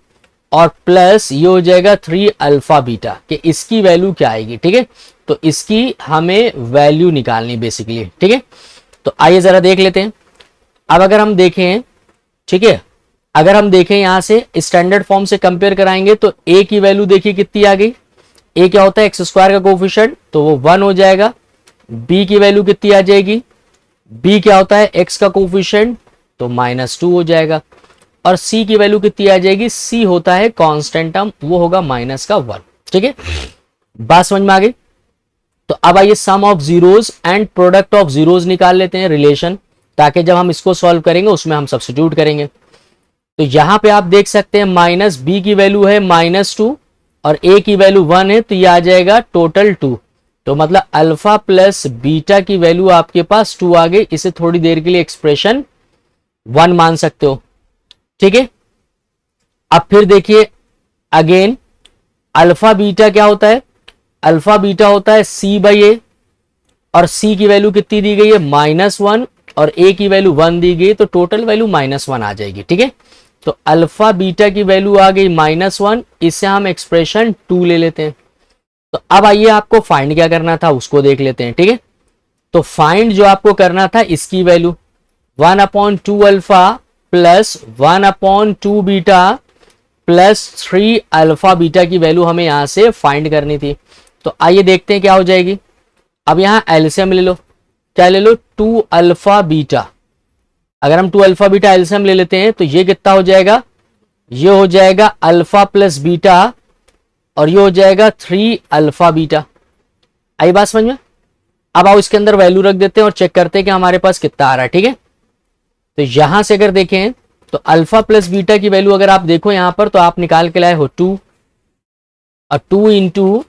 और प्लस ये हो जाएगा 3 अल्फा बीटा, कि इसकी वैल्यू क्या आएगी। ठीक है, तो इसकी हमें वैल्यू निकालनी बेसिकली। ठीक है, तो आइए जरा देख लेते हैं। अब अगर हम देखें, ठीक है, अगर हम देखें यहां से स्टैंडर्ड फॉर्म से कंपेयर कराएंगे तो a की वैल्यू देखिए कितनी आ गई। a क्या होता है, एक्स स्क्वायर का कोफिशिएंट, तो वो 1 हो जाएगा। b की वैल्यू कितनी आ जाएगी, b क्या होता है, x का कोफिशिएंट, तो -2 हो जाएगा। और c की वैल्यू कितनी आ जाएगी, c होता है कांस्टेंट टर्म, वो होगा -1। ठीक है, बात समझ में आ गई। तो अब आइए sum of zeros and product of zeros निकाल लेते हैं रिलेशन, ताकि जब हम इसको सॉल्व करेंगे उसमें हम सब्स्टिट्यूट करेंगे। तो यहां पे आप देख सकते हैं माइनस बी की वैल्यू है -2 और a की वैल्यू 1 है, तो ये आ जाएगा टोटल 2। तो मतलब अल्फा प्लस बीटा की वैल्यू आपके पास 2 आ गई। इसे थोड़ी देर के लिए एक्सप्रेशन 1 मान सकते हो। ठीक है, अब फिर देखिए अगेन अल्फा बीटा क्या होता है, अल्फा बीटा होता है c/a और c की वैल्यू कितनी दी गई है, -1 और a की वैल्यू 1 दी गई, तो टोटल वैल्यू -1 आ जाएगी। ठीक है, तो अल्फा बीटा की वैल्यू आ गई -1, इससे हम एक्सप्रेशन 2 ले लेते हैं। तो अब आइए आपको फाइंड क्या करना था उसको देख लेते हैं। ठीक है, तो फाइंड जो आपको करना था इसकी value 1/2 alpha plus 1/2 beta plus 3 alpha beta की वैल्यू हमें यहां से फाइंड करनी थी। तो आइए देखते हैं क्या हो जाएगी। अब यहां एलसीएम ले लो, क्या ले लो, 2 अल्फा बीटा। अगर हम 2 अल्फा बीटा एलसीएम ले लेते हैं तो ये कितना हो जाएगा, ये हो जाएगा अल्फा प्लस बीटा और ये हो जाएगा 3 अल्फा बीटा। आई बात समझ में। अब आओ इसके अंदर वैल्यू रख देते हैं और चेक करते हैं कि हमारे पास कितना आ रहा है। ठीक है, तो यहां से अगर देखें तो अल्फा प्लस बीटा की वैल्यू अगर आप देखो यहां पर, तो आप निकाल के लाए हो 2 और 2 इंटू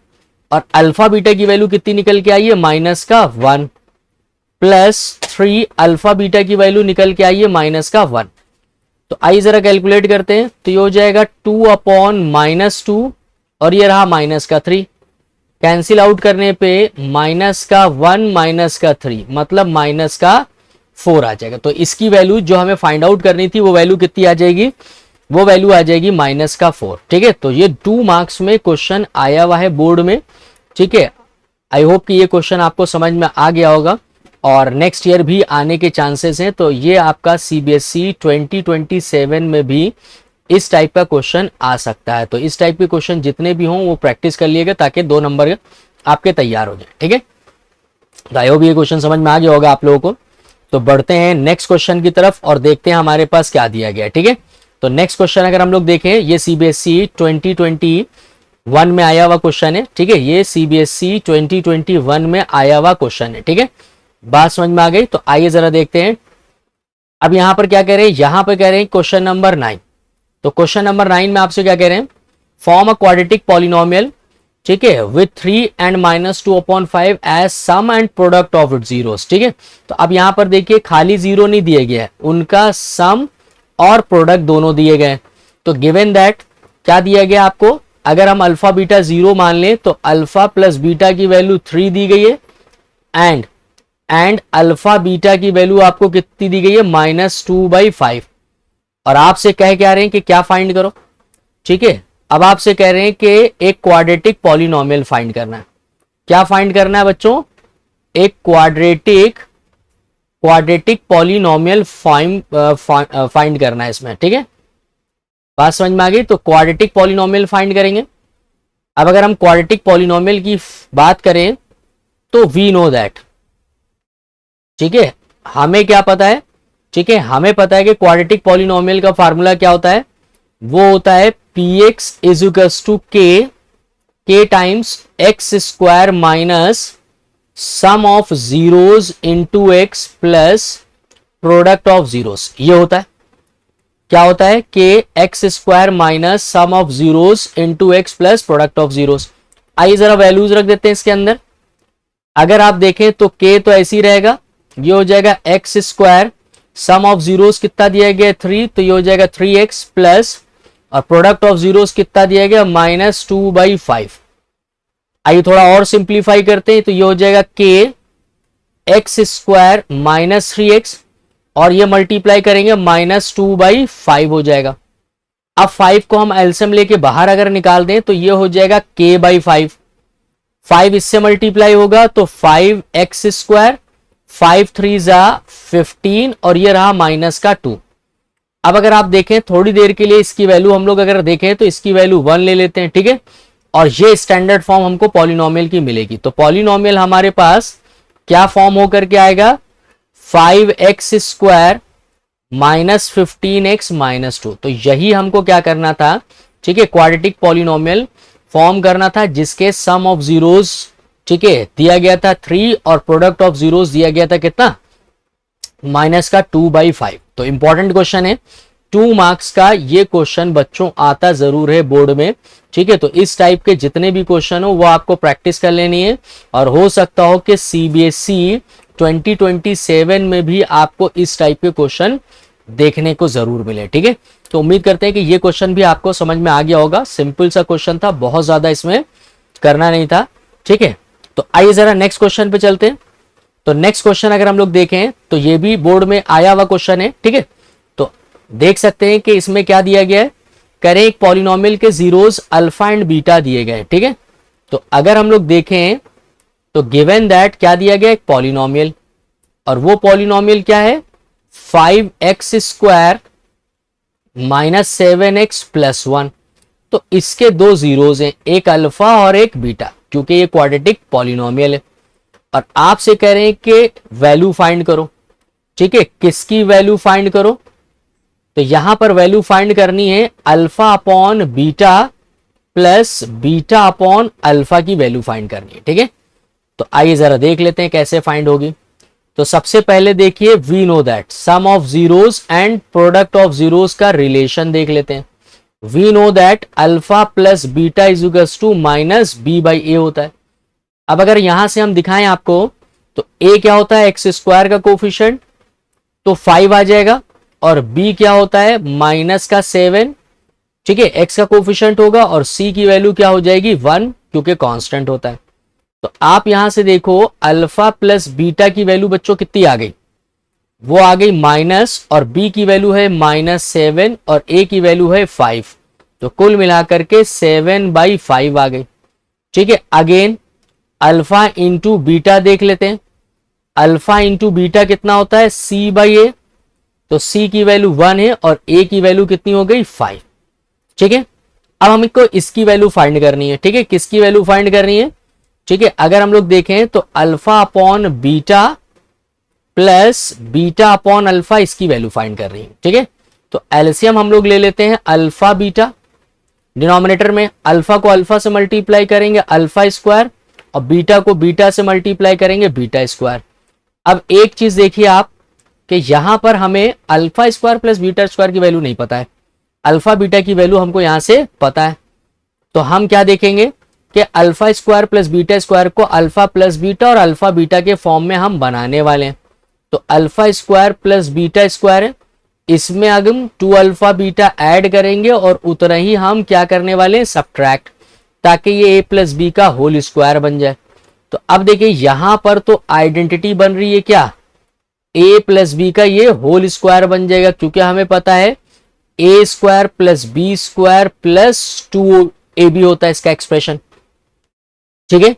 और अल्फा बीटा की वैल्यू कितनी निकल के आई है, -1 प्लस 3 अल्फा बीटा की वैल्यू निकल के आई है -1। तो आइए जरा कैलकुलेट करते हैं। तो ये हो जाएगा 2/-2 और ये रहा -3। कैंसिल आउट करने पे -1 -3 मतलब -4 आ जाएगा। तो इसकी वैल्यू जो हमें फाइंड आउट करनी थी वो वैल्यू कितनी आ जाएगी, वो वैल्यू आ जाएगी -4। ठीक है, तो ये 2 मार्क्स में क्वेश्चन आया हुआ है बोर्ड में। ठीक है, आई होप कि ये क्वेश्चन आपको समझ में आ गया होगा और नेक्स्ट ईयर भी आने के चांसेस हैं। तो ये आपका CBSE 2027 में भी इस टाइप का क्वेश्चन आ सकता है। तो इस टाइप के क्वेश्चन जितने भी हों वो प्रैक्टिस कर लिएगा ताकि 2 नंबर आपके तैयार हो जाए। ठीक है, तो आई होप ये क्वेश्चन समझ में आ गया होगा आप लोगों को। तो बढ़ते हैं नेक्स्ट क्वेश्चन की तरफ और देखते हैं हमारे पास क्या दिया गया है। ठीक है, तो नेक्स्ट क्वेश्चन अगर हम लोग देखें, ये CBSE 2021 में आया हुआ क्वेश्चन है। ठीक है, ये CBSE 2021 में आया हुआ क्वेश्चन है। ठीक है, बात समझ में आ गई। तो आइए जरा देखते हैं। अब यहां पर क्या कह रहे हैं, यहां पर कह रहे हैं क्वेश्चन नंबर 9। तो क्वेश्चन नंबर 9 में आपसे क्या कह रहे हैं, फॉर्म अ क्वाड्रेटिक पॉलिनोमियल, ठीक है, with 3 and -2/5 as sum and product of it zeros, ठीक है। तो अब यहां पर देखिए खाली जीरो नहीं दिए गया है, उनका सम और प्रोडक्ट दोनों दिए गए। तो गिवन दैट क्या दिया गया आपको, अगर हम अल्फा बीटा 0 मान लें तो अल्फा प्लस बीटा की वैल्यू 3 दी गई है एंड अल्फा बीटा की वैल्यू आपको कितनी दी गई है, -2/5। और आपसे कह क्या रहे हैं कि क्या फाइंड करो, ठीक है। अब आपसे कह रहे हैं कि एक क्वाड्रेटिक पॉलिनोमियल फाइंड करना है। क्या फाइंड करना है बच्चों, एक क्वाड्रेटिक पॉलिनोमियल फाइंड करना है इसमें, ठीक है। बात समझ में आ गई। तो क्वाड्रेटिक पॉलिनोमियल फाइंड करेंगे। अब अगर हम क्वाड्रेटिक पॉलिनोमियल की बात करें तो वी नो दैट, ठीक है, हमें क्या पता है, ठीक है, हमें पता है कि क्वाड्रेटिक पॉलिनोमियल का फार्मूला क्या होता है, वो होता है px is equals to k times x square minus sum of zeros into x plus product of zeros. ये होता है, क्या होता है, k x square minus sum of zeros into x plus product of zeros. आइए जरा values रख देते हैं इसके अंदर। अगर आप देखें तो k तो ऐसे ही रहेगा, ये हो जाएगा x square, sum of zeros कितना दिया गया 3, तो ये हो जाएगा 3x प्लस, और प्रोडक्ट ऑफ जीरोस कितना दिया गया -2/5। आइए थोड़ा और सिंप्लीफाई करते हैं, तो ये हो जाएगा k x square minus 3x, और ये मल्टीप्लाई करेंगे -2/5 हो जाएगा। अब 5 को हम एलसीएम लेके बाहर अगर निकाल दें तो ये हो जाएगा k/5, 5 इससे मल्टीप्लाई होगा तो 5x स्क्वायर, 5 3 जा 15, और ये रहा माइनस का 2। अब अगर आप देखें थोड़ी देर के लिए इसकी वैल्यू हम लोग अगर देखें तो इसकी वैल्यू 1 ले लेते हैं, ठीक है, और ये स्टैंडर्ड फॉर्म हमको पॉलिनोमियल की मिलेगी। तो पॉलिनोमियल हमारे पास क्या फॉर्म होकर के आएगा, 5x square minus 15x minus 2। तो यही हमको क्या करना था, ठीक है, क्वाड्रेटिक पॉलिनोमियल फॉर्म करना था जिसके सम ऑफ जीरोस, ठीक है, दिया गया था 3 और प्रोडक्ट ऑफ जीरोस दिया गया था कितना, माइनस का 2/5। तो इंपॉर्टेंट क्वेश्चन है, 2 मार्क्स का ये क्वेश्चन बच्चों आता जरूर है बोर्ड में, ठीक है। तो इस टाइप के जितने भी क्वेश्चन हो वो आपको प्रैक्टिस कर लेनी है, और हो सकता हो कि सीबीएसई 2027 में भी आपको इस टाइप के क्वेश्चन देखने को जरूर मिले, ठीक है। तो उम्मीद करते हैं कि ये क्वेश्चन भी आपको समझ में आ गया होगा। सिंपल सा क्वेश्चन था, बहुत ज्यादा इसमें करना नहीं था, ठीक है। तो आइए जरा नेक्स्ट क्वेश्चन पे चलते हैं। तो नेक्स्ट क्वेश्चन अगर हम लोग देखें तो ये भी बोर्ड में आया हुआ क्वेश्चन है, ठीक है। तो देख सकते हैं कि इसमें क्या दिया गया है, करें एक पॉलिनोमियल के जीरोस अल्फा एंड बीटा दिए गए, ठीक है। तो अगर हम लोग देखें तो गिवन दैट क्या दिया गया, एक पॉलिनोमियल, और वो पॉलिनोमियल क्या है, 5x square minus 7x plus 1। तो इसके दो जीरोस हैं, एक अल्फा और एक बीटा, क्योंकि ये क्वाड्रेटिक पॉलिनोमियल है। और आपसे कह रहे हैं कि वैल्यू फाइंड करो, ठीक है, किसकी वैल्यू फाइंड करो, तो यहां पर वैल्यू फाइंड करनी है alpha upon beta plus beta upon alpha की वैल्यू फाइंड करनी है, ठीक है। तो आइए जरा देख लेते हैं कैसे फाइंड होगी। तो सबसे पहले देखिए, we know that sum of zeros and product of zeros का रिलेशन देख लेते हैं। We know that alpha plus beta is equals to minus b/a होता है। अब अगर यहां से हम दिखाएं आपको तो a क्या होता है, एक्स स्क्वायर का कोफिशिएंट, तो 5 आ जाएगा, और b क्या होता है, माइनस का 7, ठीक है, x का कोफिशिएंट होगा, और c की वैल्यू क्या हो जाएगी 1, क्योंकि कांस्टेंट होता है। तो आप यहां से देखो अल्फा प्लस बीटा की वैल्यू बच्चों कितनी आ गई, वो आ गई माइनस, और b की वैल्यू है -7 और a की वैल्यू है 5। तो कुल मिलाकर के 7/5 आ गई, ठीक है। अगेन अल्फा इंटू बीटा देख लेते हैं, अल्फा इंटू बीटा कितना होता है, c/a, तो c की वैल्यू 1 है और a की वैल्यू कितनी हो गई 5, ठीक है। अब हमको इसकी वैल्यू फाइंड करनी है, ठीक है, किसकी वैल्यू फाइंड करनी है, ठीक है। अगर हम लोग देखें तो alpha upon beta plus beta upon alpha, इसकी वैल्यू फाइंड कर रही है, ठीक है। तो एलसीएम हम लोग ले लेते हैं अल्फा बीटा, डिनोमिनेटर में अल्फा को अल्फा से मल्टीप्लाई करेंगे अल्फा स्क्वायर, और बीटा को बीटा से मल्टीप्लाई करेंगे बीटा स्क्वायर। अब एक चीज देखिए आप कि यहां पर हमें alpha square plus beta square की वैल्यू नहीं पता है, अल्फा बीटा की वैल्यू हमको यहां से पता है। तो हम क्या देखेंगे कि alpha square plus beta square को अल्फा प्लस बीटा और अल्फा बीटा के फॉर्म में हम बनाने वाले हैं। तो alpha square plus beta square है, इसमें अगर हम 2 अल्फा बीटा ऐड करेंगे और उतना ही हम क्या करने वाले हैं, सब्ट्रैक्ट, ताकि ये a प्लस बी का होल स्क्वायर बन जाए। तो अब देखिए यहां पर तो आइडेंटिटी बन रही है क्या, a प्लस बी का ये होल स्क्वायर बन जाएगा, क्योंकि हमें पता है a square plus B square plus 2ab होता है इसका एक्सप्रेशन। ठीक है,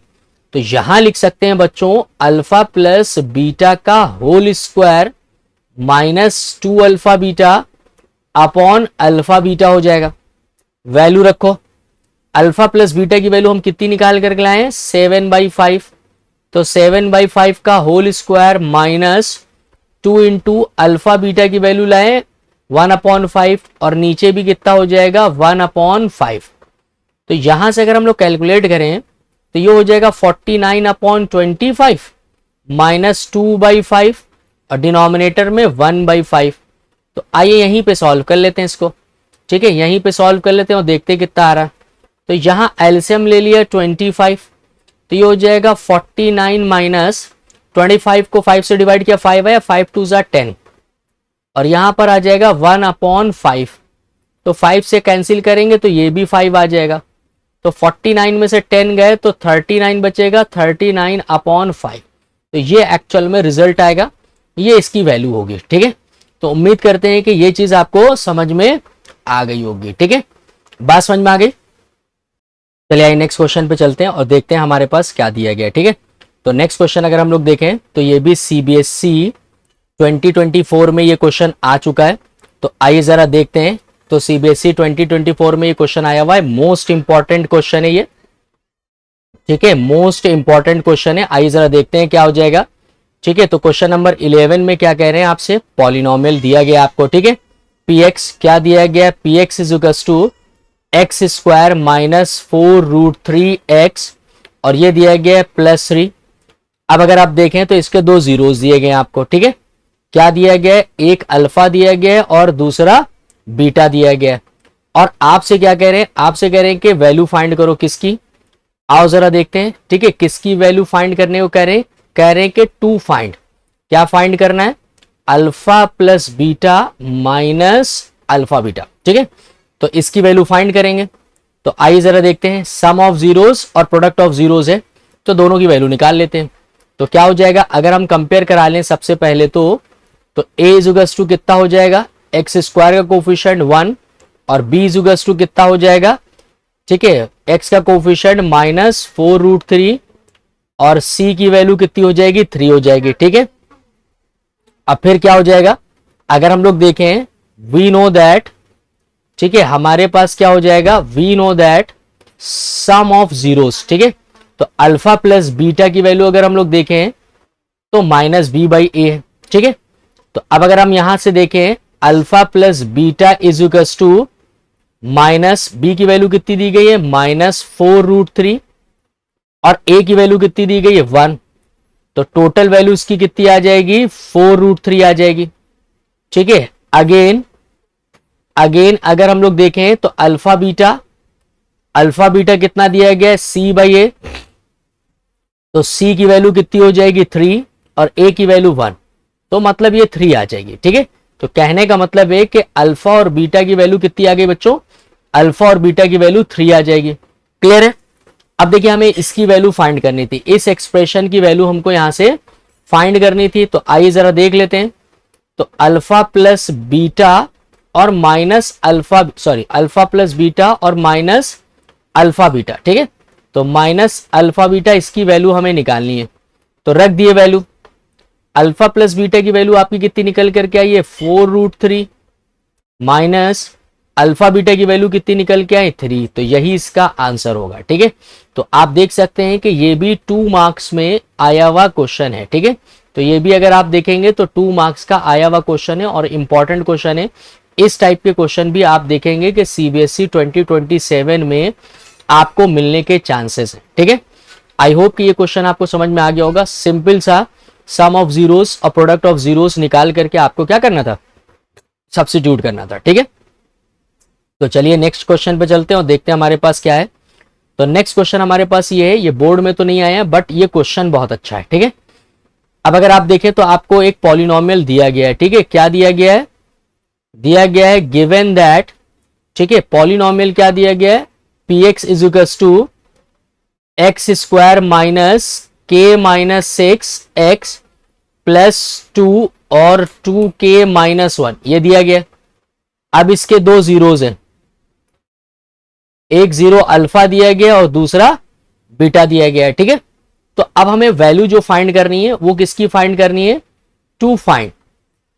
तो यहां लिख सकते हैं बच्चों अल्फा प्लस बीटा का whole square minus 2 alpha beta upon alpha beta हो जाएगा। वैल्यू रखो, अल्फा प्लस बीटा की वैल्यू हम कितनी निकाल करके लाए हैं, 7/5। तो 7/5 का whole square minus 2 into alpha beta की वैल्यू लाए 1/5 और नीचे भी कितना हो जाएगा 1/5। तो यहां से अगर हम लोग कैलकुलेट करें तो ये हो जाएगा 49/25 माइनस 2/5 और डिनोमिनेटर में 1/5। तो आइए यहीं पे सॉल्व कर लेते हैं इसको। ठीक है, यहीं पे सॉल्व कर लेते हैं और देखते हैं कितना आ रहा है। तो यहां एलसीएम ले लिया 25, तो ये हो जाएगा 49 माइनस 25 को 5 से डिवाइड किया 5 आया, 5 2 जा 10 और यहां पर आ जाएगा 1/5। तो 5 से कैंसिल करेंगे तो ये भी 5 आ जाएगा। तो 49 में से 10 गए तो 39 बचेगा, 39/5। तो ये एक्चुअल में रिजल्ट आएगा, ये इसकी वैल्यू होगी। ठीक है, तो उम्मीद करते हैं कि ये चीज आपको समझ में आ गई होगी। ठीक है, बात समझ में आ गई। चलिए आइए नेक्स्ट क्वेश्चन पे चलते हैं और देखते हैं हमारे पास क्या दिया गया है। ठीक है, तो नेक्स्ट क्वेश्चन अगर हम लोग देखें तो ये भी सीबीएसई 2024 में ये क्वेश्चन आ चुका है। तो आइए जरा देखते हैं। तो सीबीएसई 2024 में ये क्वेश्चन आया हुआ है, मोस्ट इंपॉर्टेंट क्वेश्चन है ये। ठीक है, मोस्ट इंपॉर्टेंट क्वेश्चन है। आइए जरा देखते हैं क्या हो जाएगा। ठीक है, तो क्वेश्चन नंबर 11 में क्या कह रहे हैं आपसे, पॉलिनोमियल दिया गया आपको। ठीक है, px क्या दिया गया, px is equals to x square minus 4√3x और ये दिया गया है +3। अब अगर आप देखें तो इसके 2 जीरोस दिए गए हैं आपको। ठीक है, क्या दिया गया है, एक अल्फा दिया गया है और दूसरा बीटा दिया गया है। और आपसे क्या कह रहे हैं, आपसे कह रहे हैं कि वैल्यू फाइंड करो किसकी। आओ जरा देखते हैं। ठीक है, किसकी वैल्यू फाइंड करने को कह रहे हैं कि 2 फाइंड, क्या फाइंड करना है, alpha plus beta minus alpha beta. ठीक है, तो इसकी वैल्यू फाइंड करेंगे। तो आइए जरा देखते हैं, सम ऑफ जीरोस और प्रोडक्ट ऑफ जीरोस है तो दोनों की वैल्यू निकाल लेते हैं। तो क्या हो जाएगा, अगर हम कंपेयर करा लें सबसे पहले तो a इज इक्वल्स टू कितना हो जाएगा, एक्स स्क्वायर का कोफिशिएंट 1 और b इज इक्वल्स टू कितना हो जाएगा, ठीक है, x का कोफिशिएंट माइनस 4√3 और c की वैल्यू कितनी हो जाएगी, 3 हो जाएगी। ठीक है, अब फिर क्या हो जाएगा, अगर हम लोग देखें वी नो दैट, ठीक है, हमारे पास क्या हो जाएगा, we know that sum of zeros. ठीक है, तो अल्फा प्लस बीटा की वैल्यू अगर हम लोग देखें तो -b/a है। ठीक है, तो अब अगर हम यहां से देखें alpha plus beta is equals to minus b की वैल्यू कितनी दी गई है, -4√3 और a की वैल्यू कितनी दी गई है 1, तो टोटल वैल्यू इसकी कितनी आ जाएगी, 4√3 आ जाएगी। ठीक है, अगेन अगर हम लोग देखें तो अल्फा बीटा कितना दिया गया है, c/a, तो c की वैल्यू कितनी हो जाएगी 3 और a की वैल्यू 1, तो मतलब ये 3 आ जाएगी। ठीक है, तो कहने का मतलब है कि अल्फा और बीटा की वैल्यू कितनी आ गई बच्चों, अल्फा और बीटा की वैल्यू 3 आ जाएगी। क्लियर है। अब देखिए हमें इसकी वैल्यू फाइंड करनी थी, इस एक्सप्रेशन की वैल्यू हमको यहां से फाइंड करनी थी। तो आइए जरा देख लेते हैं। तो अल्फा प्लस बीटा और माइनस अल्फा प्लस बीटा और माइनस अल्फा बीटा। ठीक है, तो माइनस अल्फा बीटा इसकी वैल्यू हमें निकालनी है। तो रख दिए वैल्यू, अल्फा प्लस बीटा की वैल्यू आपकी कितनी निकल करके आई है, 4√3 माइनस अल्फा बीटा की वैल्यू कितनी निकल के आई, 3, तो यही इसका आंसर होगा। ठीक है, तो आप देख सकते हैं कि ये भी 2 मार्क्स में आया हुआ क्वेश्चन है। ठीक है, तो ये भी अगर आप देखेंगे तो 2 मार्क्स का आया हुआ क्वेश्चन है और इंपॉर्टेंट क्वेश्चन है। इस टाइप के क्वेश्चन भी आप देखेंगे कि सीबीएसई 2027 में आपको मिलने के चांसेस हैं। ठीक है, आई होप कि ये क्वेश्चन आपको समझ में आ गया होगा। सिंपल सा सम ऑफ जीरोस और प्रोडक्ट ऑफ जीरोस निकाल करके आपको क्या करना था, सब्स्टिट्यूट करना था। ठीक है, तो चलिए नेक्स्ट क्वेश्चन पे चलते हैं और देखते हैं हमारे पास क्या है। तो नेक्स्ट क्वेश्चन हमारे पास ये है, ये बोर्ड में तो नहीं आया बट ये क्वेश्चन बहुत अच्छा है, ठीक है। अब अगर आप देखें तो आपको एक पॉलिनोमियल दिया गया है, ठीक है। क्या दिया गया है? दिया गया है गिवन दैट, ठीक है, पॉलिनोमियल क्या दिया गया है, P x is equals to x square minus K minus 6x plus 2 और 2k माइनस 1, ये दिया गया। अब इसके दो जीरोज हैं, एक जीरो अल्फा दिया गया और दूसरा बीटा दिया गया है, ठीक है। तो अब हमें वैल्यू जो फाइंड करनी है वो किसकी फाइंड करनी है? टू फाइंड,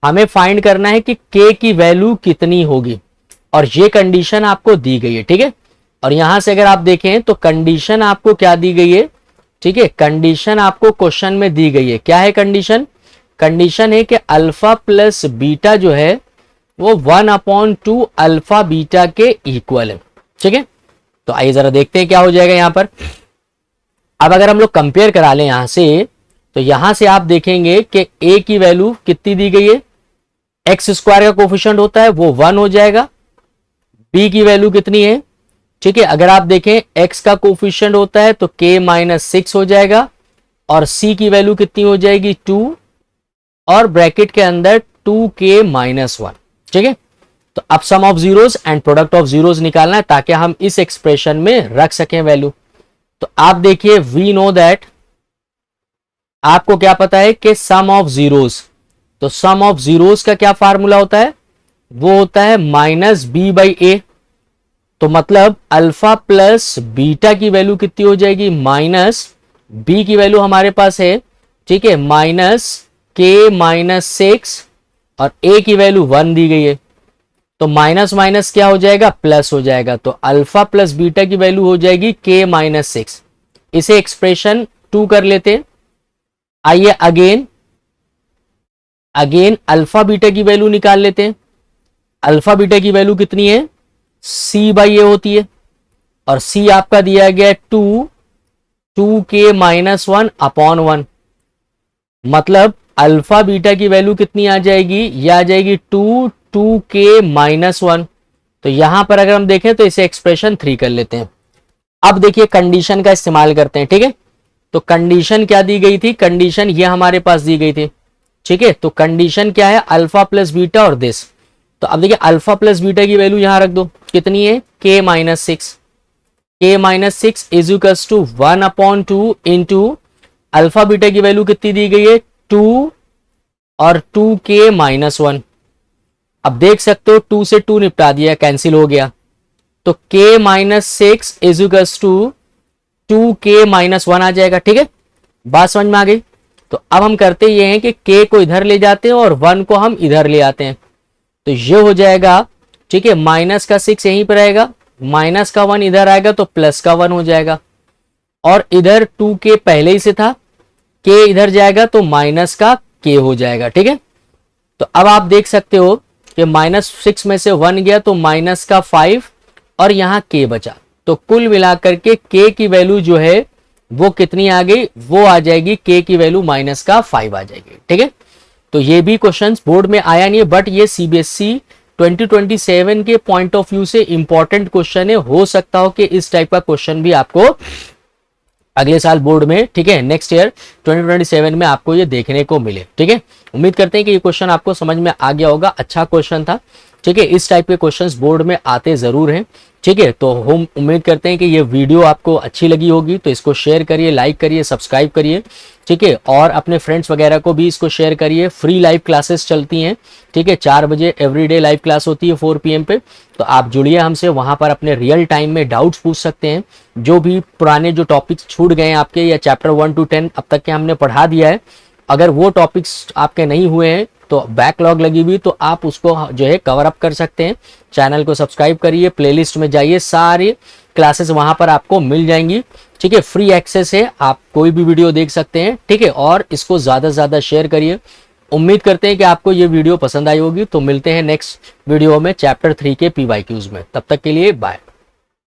हमें फाइंड करना है कि k की वैल्यू कितनी होगी, और ये कंडीशन आपको दी गई है, ठीक है। और यहां से अगर आप देखें तो कंडीशन आपको क्या दी गई है, ठीक है, कंडीशन आपको क्वेश्चन में दी गई है। क्या है कंडीशन? कंडीशन है कि अल्फा प्लस बीटा जो है वो 1/2 अल्फा बीटा के इक्वल है, ठीक है। तो आइए जरा देखते हैं क्या हो जाएगा यहां पर। अब अगर हम लोग कंपेयर करा लें यहां से, तो यहां से आप देखेंगे कि a की वैल्यू कितनी दी गई है, एक्स स्क्वायर का कोफिशिएंट होता है वो 1 हो जाएगा। b की वैल्यू कितनी है, ठीक है, अगर आप देखें x का कोफिशिएंट होता है तो k माइनस 6 हो जाएगा, और c की वैल्यू कितनी हो जाएगी 2, और ब्रैकेट के अंदर 2k माइनस 1, ठीक है। तो अब sum of zeros and product of zeros निकालना है ताकि हम इस एक्सप्रेशन में रख सकें वैल्यू। तो आप देखिए वी नो दैट, आपको क्या पता है कि सम ऑफ जीरोस, तो सम ऑफ जीरोस का क्या फार्मूला होता है, वो होता है माइनस बी बाई ए। तो मतलब अल्फा प्लस बीटा की वैल्यू कितनी हो जाएगी, माइनस बी की वैल्यू हमारे पास है, ठीक है, माइनस के माइनस 6, और ए की वैल्यू 1 दी गई है। तो माइनस माइनस क्या हो जाएगा, प्लस हो जाएगा। तो अल्फा प्लस बीटा की वैल्यू हो जाएगी के माइनस 6। इसे एक्सप्रेशन 2 कर लेते हैं। आइए अगेन अल्फा बीटा की वैल्यू निकाल लेते हैं। अल्फा बीटा की वैल्यू कितनी है, सी बाई ए होती है, और सी आपका दिया गया 2k माइनस 1/1। मतलब अल्फा बीटा की वैल्यू कितनी आ जाएगी, ये आ जाएगी 2k माइनस 1। तो यहां पर अगर हम देखें तो इसे एक्सप्रेशन 3 कर लेते हैं। अब देखिए कंडीशन का इस्तेमाल करते हैं, ठीक है। तो कंडीशन क्या दी गई थी, कंडीशन ये हमारे पास दी गई थी, ठीक है। तो कंडीशन क्या है, अल्फा प्लस बीटा और दिस। तो अब देखिए अल्फा प्लस बीटा की वैल्यू यहां रख दो, कितनी है, k minus 6। k minus 6 is equals to 1/2 into alpha beta की वैल्यू कितनी दी गई है, 2 और 2k माइनस 1। अब देख सकते हो 2 से 2 निपटा दिया, कैंसिल हो गया। तो k minus 6 is equals to 2k minus 1 आ जाएगा, ठीक है। बात समझ में आ गई। तो अब हम करते ये हैं कि k को इधर ले जाते हैं और 1 को हम इधर ले आते हैं। तो ये हो जाएगा, ठीक है, माइनस का 6 यहीं पर आएगा, माइनस का 1 इधर आएगा तो प्लस का 1 हो जाएगा, और इधर 2k पहले ही से था, k इधर जाएगा तो माइनस का k हो जाएगा, ठीक है। तो अब आप देख सकते हो कि माइनस 6 में से 1 गया तो माइनस का 5, और यहां k बचा। तो कुल मिलाकर के k की वैल्यू जो है वो कितनी आ गई, वो आ जाएगी k की वैल्यू माइनस का 5 आ जाएगी, ठीक है। तो ये भी क्वेश्चन बोर्ड में आया नहीं है, बट ये सीबीएसई 2027 के पॉइंट ऑफ व्यू से इंपॉर्टेंट क्वेश्चन है। हो सकता हो कि इस टाइप का क्वेश्चन भी आपको अगले साल बोर्ड में, ठीक है, नेक्स्ट ईयर 2027 में आपको ये देखने को मिले, ठीक है। उम्मीद करते हैं कि ये क्वेश्चन आपको समझ में आ गया होगा, अच्छा क्वेश्चन था, ठीक है। इस टाइप के क्वेश्चंस बोर्ड में आते जरूर हैं, ठीक है। तो हम उम्मीद करते हैं कि ये वीडियो आपको अच्छी लगी होगी, तो इसको शेयर करिए, लाइक करिए, सब्सक्राइब करिए, ठीक है। और अपने फ्रेंड्स वगैरह को भी इसको शेयर करिए। फ्री लाइव क्लासेस चलती हैं, ठीक है, 4 बजे एवरीडे लाइव क्लास होती है 4 PM पे। तो आप जुड़िए हमसे, वहां पर अपने रियल टाइम में डाउट्स पूछ सकते हैं। जो भी पुराने जो टॉपिक्स छूट गए हैं आपके, या चैप्टर 1 to 10 अब तक के हमने पढ़ा दिया है, अगर वो टॉपिक्स आपके नहीं हुए हैं तो बैकलॉग लगी हुई, तो आप उसको जो है कवर अप कर सकते हैं। चैनल को सब्सक्राइब करिए, प्लेलिस्ट में जाइए, सारी क्लासेस वहां पर आपको मिल जाएंगी, ठीक है। फ्री एक्सेस है, आप कोई भी वीडियो देख सकते हैं, ठीक है। और इसको ज्यादा से ज्यादा शेयर करिए। उम्मीद करते हैं कि आपको ये वीडियो पसंद आई होगी। तो मिलते हैं नेक्स्ट वीडियो में चैप्टर 3 के PYQs में। तब तक के लिए बाय।